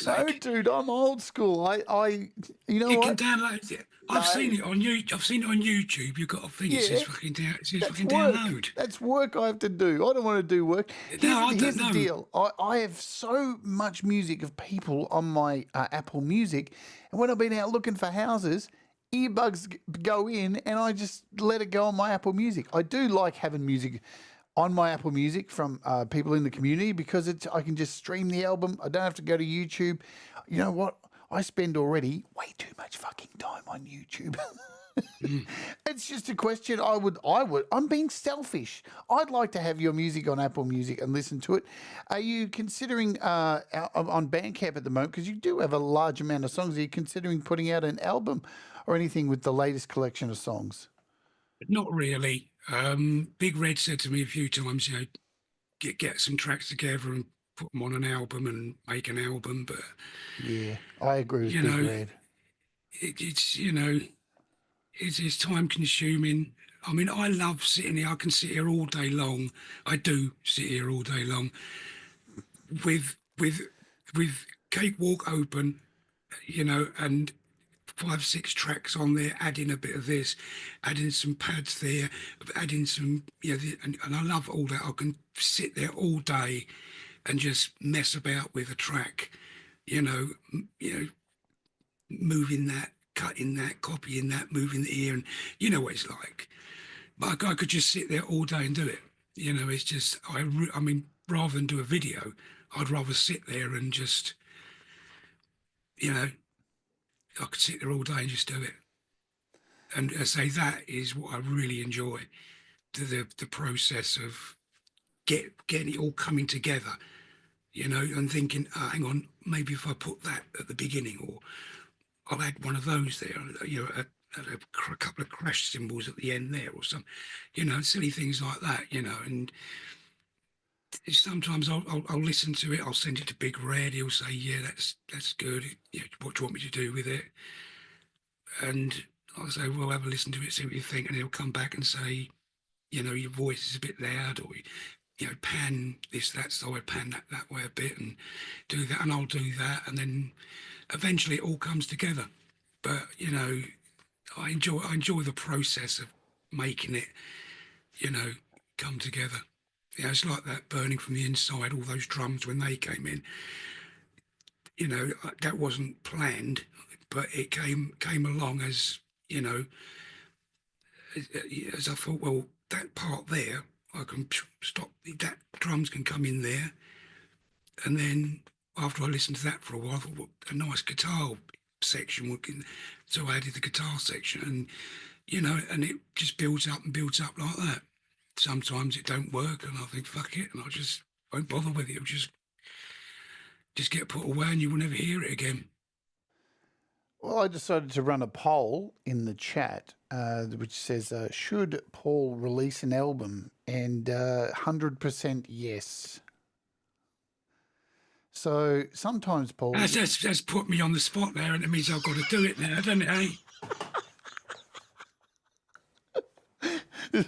No, dude, I'm old school. You know you what? can download it. I've seen it on YouTube. I've seen it on YouTube. You've got a thing. It says fucking down. It says fucking work. download. That's work I have to do. I don't want to do work. Here's the deal. I have so much music of people on my Apple Music, and when I've been out looking for houses, earbuds go in, and I just let it go on my Apple Music. I do like having music on my Apple Music from people in the community because I can just stream the album. I don't have to go to YouTube. You know what? I spend already way too much fucking time on YouTube. It's just a question. I'm being selfish. I'd like to have your music on Apple Music and listen to it. Are you considering on Bandcamp at the moment, because you do have a large amount of songs, are you considering putting out an album or anything with the latest collection of songs? Not really. Big Red said to me a few times, you know, get some tracks together and put them on an album and make an album. But yeah, I agree with Big Red. It's you know, it's time consuming. I mean, I love sitting here. I can sit here all day long. I do sit here all day long with Cakewalk open, you know, and 5, 6 tracks on there, adding a bit of this, adding some pads there, adding some, you know, and I love all that. I can sit there all day and just mess about with a track, you know, moving that, cutting that, copying that, moving the ear, and you know what it's like. But I could just sit there all day and do it. You know, it's just, I mean, rather than do a video, I'd rather sit there and just, you know, I could sit there all day and just do it. And I say that is what I really enjoy, the process of getting it all coming together, you know, and thinking, oh, hang on, maybe if I put that at the beginning, or I'll add one of those there, you know, a couple of crash cymbals at the end there or some, you know, silly things like that, you know. And sometimes I'll listen to it. I'll send it to Big Red. He'll say, "Yeah, that's good. You know, what do you want me to do with it?" And I'll say, "Well, have a listen to it, see what you think." And he'll come back and say, "You know, your voice is a bit loud, or you know, pan this, that side, pan that way a bit, and do that." And I'll do that, and then eventually it all comes together. But you know, I enjoy the process of making it, you know, come together. Yeah, it's like that Burning from the Inside, all those drums when they came in. You know, that wasn't planned, but it came along as, you know, as I thought, well, that part there, I can stop, that drums can come in there. And then after I listened to that for a while, I thought, well, a nice guitar section, so I added the guitar section, and, you know, and it just builds up and builds up like that. Sometimes it don't work, and I think, fuck it, and I just won't bother with it. I'll just just get put away and you will never hear it again. Well, I decided to run a poll in the chat, which says, should Paul release an album? And 100% yes. So sometimes, Paul... That's put me on the spot there, and it means I've got to do it now, doesn't it, eh?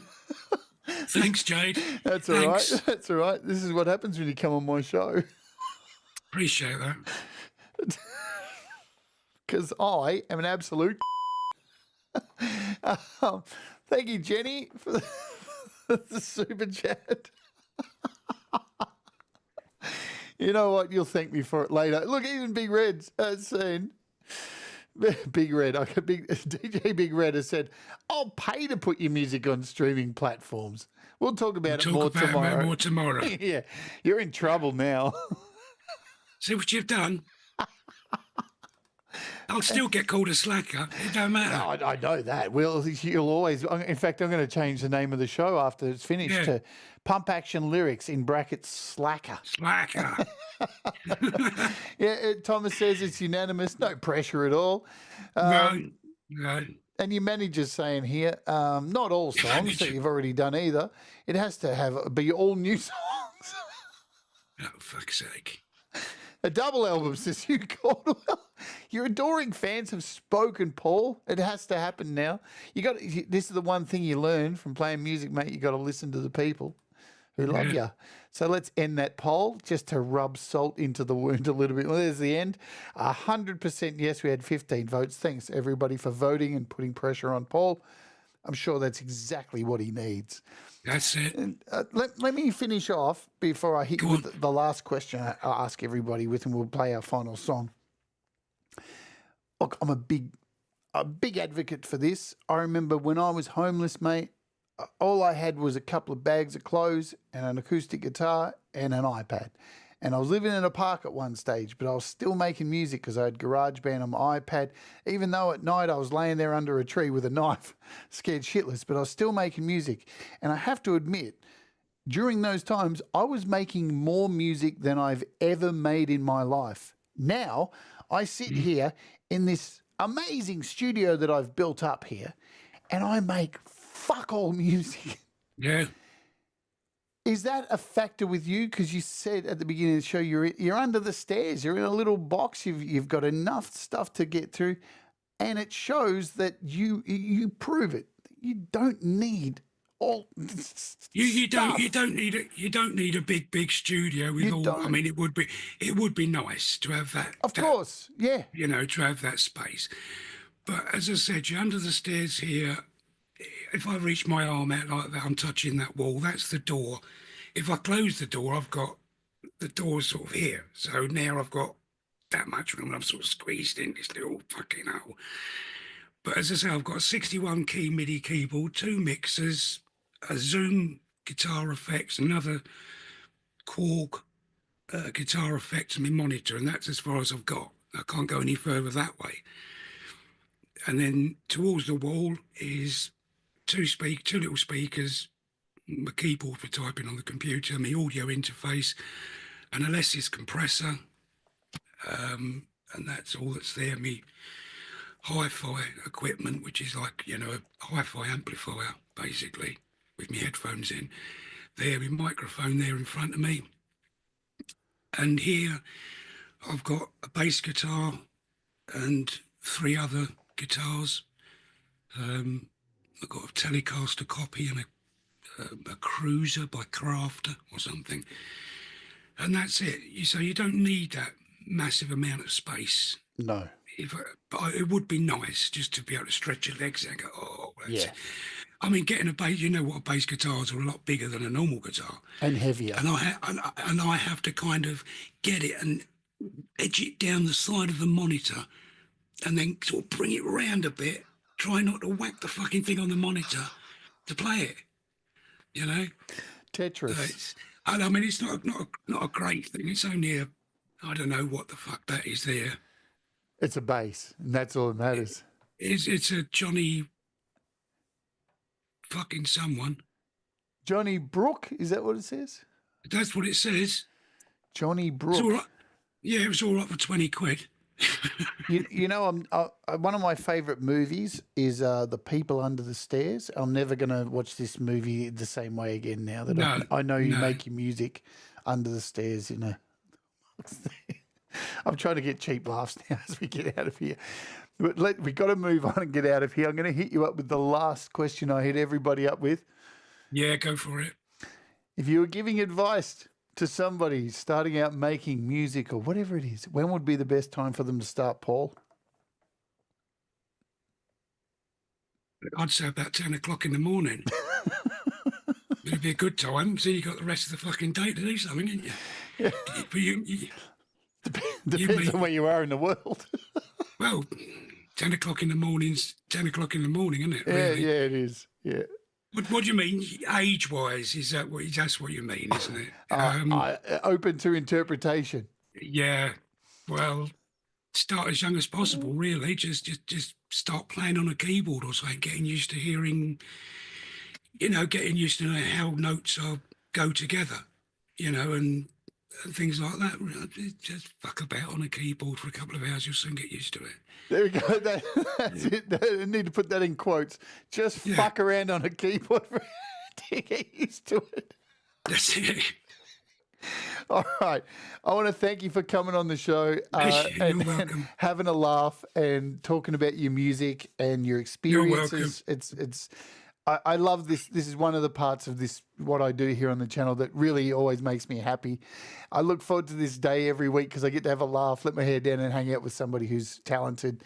Thanks, Jade. That's all right. That's all right. This is what happens when you come on my show. Appreciate that. Because I am an absolute... Thank you, Jenny, for the super chat. You know what? You'll thank me for it later. Look, even Big Red's saying... Big Red, DJ Big Red has said, I'll pay to put your music on streaming platforms. We'll talk about it more tomorrow. Yeah, you're in trouble now. See what you've done? I'll still get called a slacker. It don't matter. No, I know that. Well, you'll always... In fact, I'm going to change the name of the show after it's finished to Pump Action Lyrics, in brackets, Slacker. Slacker. Yeah, Thomas says it's unanimous. No pressure at all. No. And your manager's saying here, not all songs that you've already done either. It has to be all new songs. Oh, fuck's sake. A double album, says you, Caldwell. Your adoring fans have spoken, Paul. It has to happen now. This is the one thing you learn from playing music, mate. You got to listen to the people who love you. So let's end that poll just to rub salt into the wound a little bit. Well, there's the end. 100% yes. We had 15 votes. Thanks everybody for voting and putting pressure on Paul. I'm sure that's exactly what he needs. That's it. And, let me finish off before I hit you with the last question I ask everybody with, and we'll play our final song. Look, I'm a big advocate for this. I remember when I was homeless, mate, all I had was a couple of bags of clothes and an acoustic guitar and an iPad. And I was living in a park at one stage, but I was still making music because I had GarageBand on my iPad, even though at night I was laying there under a tree with a knife, scared shitless, but I was still making music. And I have to admit, during those times, I was making more music than I've ever made in my life. Now, I sit here in this amazing studio that I've built up here, and I make fuck all music. Yeah. Is that a factor with you? Because you said at the beginning of the show you're under the stairs. You're in a little box. You've got enough stuff to get through, and it shows that you prove it. You don't need all. You don't need a big studio with all. I mean, it would be nice to have that. Of course, yeah. You know, to have that space. But as I said, you're under the stairs here. If I reach my arm out like that, I'm touching that wall. That's the door. If I close the door, I've got the door sort of here. So now I've got that much room and I'm sort of squeezed in this little fucking hole. But as I say, I've got a 61 key MIDI keyboard, 2 mixers, a Zoom guitar effects, another Korg guitar effects, and my monitor, and that's as far as I've got. I can't go any further that way. And then towards the wall is two little speakers, my keyboard for typing on the computer, my audio interface, an Alessis compressor, and that's all that's there. Me hi-fi equipment, which is like, you know, a hi-fi amplifier, basically, with my headphones in. There, my microphone there in front of me. And here I've got a bass guitar and 3 other guitars. I've got a Telecaster copy and a Cruiser by Crafter or something. And that's it. So you don't need that massive amount of space. No. But it would be nice just to be able to stretch your legs and go, oh, that's yeah. I mean, getting a bass, you know what, bass guitars are a lot bigger than a normal guitar. And heavier. And I have to kind of get it and edge it down the side of the monitor and then sort of bring it round a bit, try not to whack the fucking thing on the monitor to play it, you know? Tetris. I mean, it's not a great thing. It's only I don't know what the fuck that is there. It's a bass, and that's all that matters. It's a Johnny fucking someone. Johnny Brook, is that what it says? That's what it says. Johnny Brook. It's all right. Yeah, it was all up for 20 quid. You know, one of my favourite movies is The People Under the Stairs. I'm never going to watch this movie the same way again now that No, I know you no. make your music under the stairs, you know. I'm trying to get cheap laughs now as we get out of here. But we got to move on and get out of here. I'm going to hit you up with the last question I hit everybody up with. Yeah, go for it. If you were giving advice to somebody starting out making music or whatever it is, when would be the best time for them to start, Paul? I'd say about 10 o'clock in the morning. It'd be a good time. So you got the rest of the fucking day to do something, didn't you? Yeah. But Depends on where you are in the world. well, 10 o'clock in the morning's 10 o'clock in the morning, isn't it? Really? Yeah, it is. Yeah. What do you mean, age-wise? That's what you mean, isn't it? Open to interpretation. Yeah. Well, start as young as possible, really. Just start playing on a keyboard or something, getting used to hearing, getting used to how notes go together, and things like that. Just fuck about on a keyboard for a couple of hours, you'll soon get used to it. There we go. That's it. I need to put that in quotes. Just fuck around on a keyboard to get used to it. That's it. All right. I want to thank you for coming on the show You're welcome. having a laugh and talking about your music and your experiences. It's I love this. This is one of the parts of this, what I do here on the channel, that really always makes me happy. I look forward to this day every week because I get to have a laugh, let my hair down and hang out with somebody who's talented.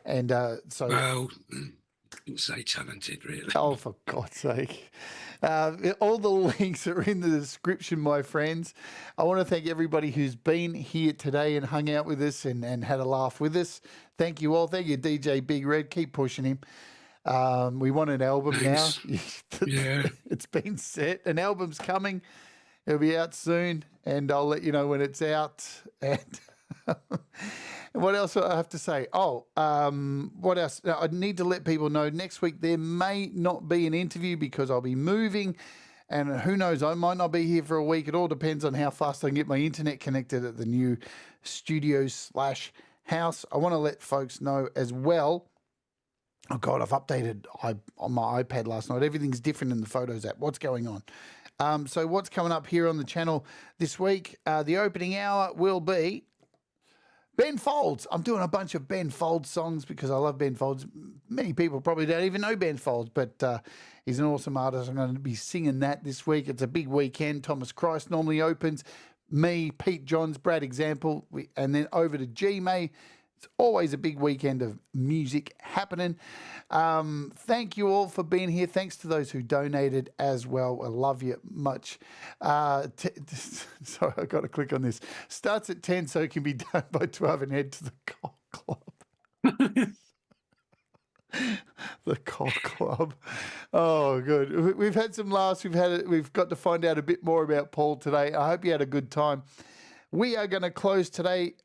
And so... Well, you say talented, really. Oh, for God's sake. All the links are in the description, my friends. I want to thank everybody who's been here today and hung out with us and had a laugh with us. Thank you all. Thank you, DJ Big Red. Keep pushing him. We want an album Thanks. now. Yeah. It's been set. An album's coming. It'll be out soon, and I'll let you know when it's out. And what else do I have to say? Oh, what else? I need to let people know next week there may not be an interview because I'll be moving, and who knows, I might not be here for a week. It all depends on how fast I can get my internet connected at the new studio/house. I want to let folks know as well. Oh, God, I've updated on my iPad last night. Everything's different in the Photos app. What's going on? So what's coming up here on the channel this week? The opening hour will be Ben Folds. I'm doing a bunch of Ben Folds songs because I love Ben Folds. Many people probably don't even know Ben Folds, but he's an awesome artist. I'm going to be singing that this week. It's a big weekend. Thomas Christ normally opens. Me, Pete Johns, Brad Example, and then over to G-May. It's always a big weekend of music happening. Thank you all for being here. Thanks to those who donated as well. I love you much. Sorry, I've got to click on this. Starts at 10 so it can be done by 12 and head to the Cock Club. The Cock Club. Oh, good. We've had some laughs. We've got to find out a bit more about Paul today. I hope you had a good time. We are going to close today.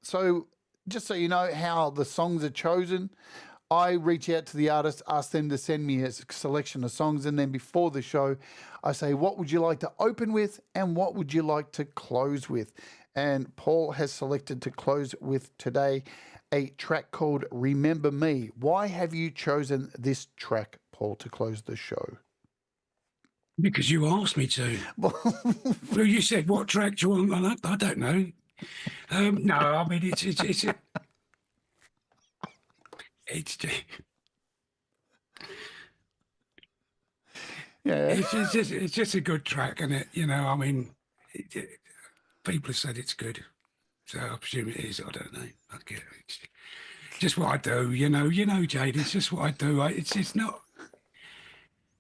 So just so you know how the songs are chosen, I reach out to the artist, ask them to send me a selection of songs, and then before the show, I say, what would you like to open with and what would you like to close with? And Paul has selected to close with today a track called Remember Me. Why have you chosen this track, Paul, to close the show? Because you asked me to. Well, you said, what track do you want? I don't know. No, I mean, it's Yeah. it's just a good track, isn't it? I mean, people have said it's good, so I presume it is. I don't know. It's just what I do, Jade. It's just what I do. It's not.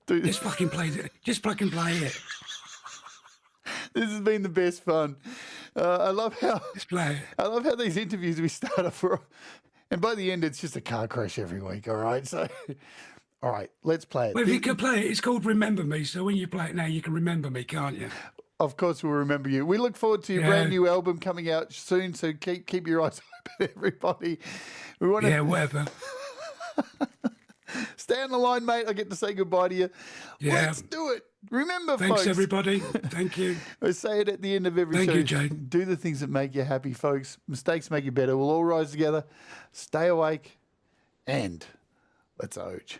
Dude. Just fucking play it. Just fucking play it. This has been the best fun. I love how Just play it. I love how these interviews we start off, and by the end it's just a car crash every week. All right, so all right, let's play it. Well, if you can play it, it's called Remember Me. So when you play it now, you can remember me, can't you? Of course, we'll remember you. We look forward to your brand new album coming out soon. So keep your eyes open, everybody. We want to whatever. Stay on the line, mate. I get to say goodbye to you. Yeah. Let's do it. Remember, Thanks, folks. everybody. Thank you. I say it at the end of every Thank show. you, Jade. Do the things that make you happy, folks. Mistakes make you better. We'll all rise together. Stay awake. And let's oge.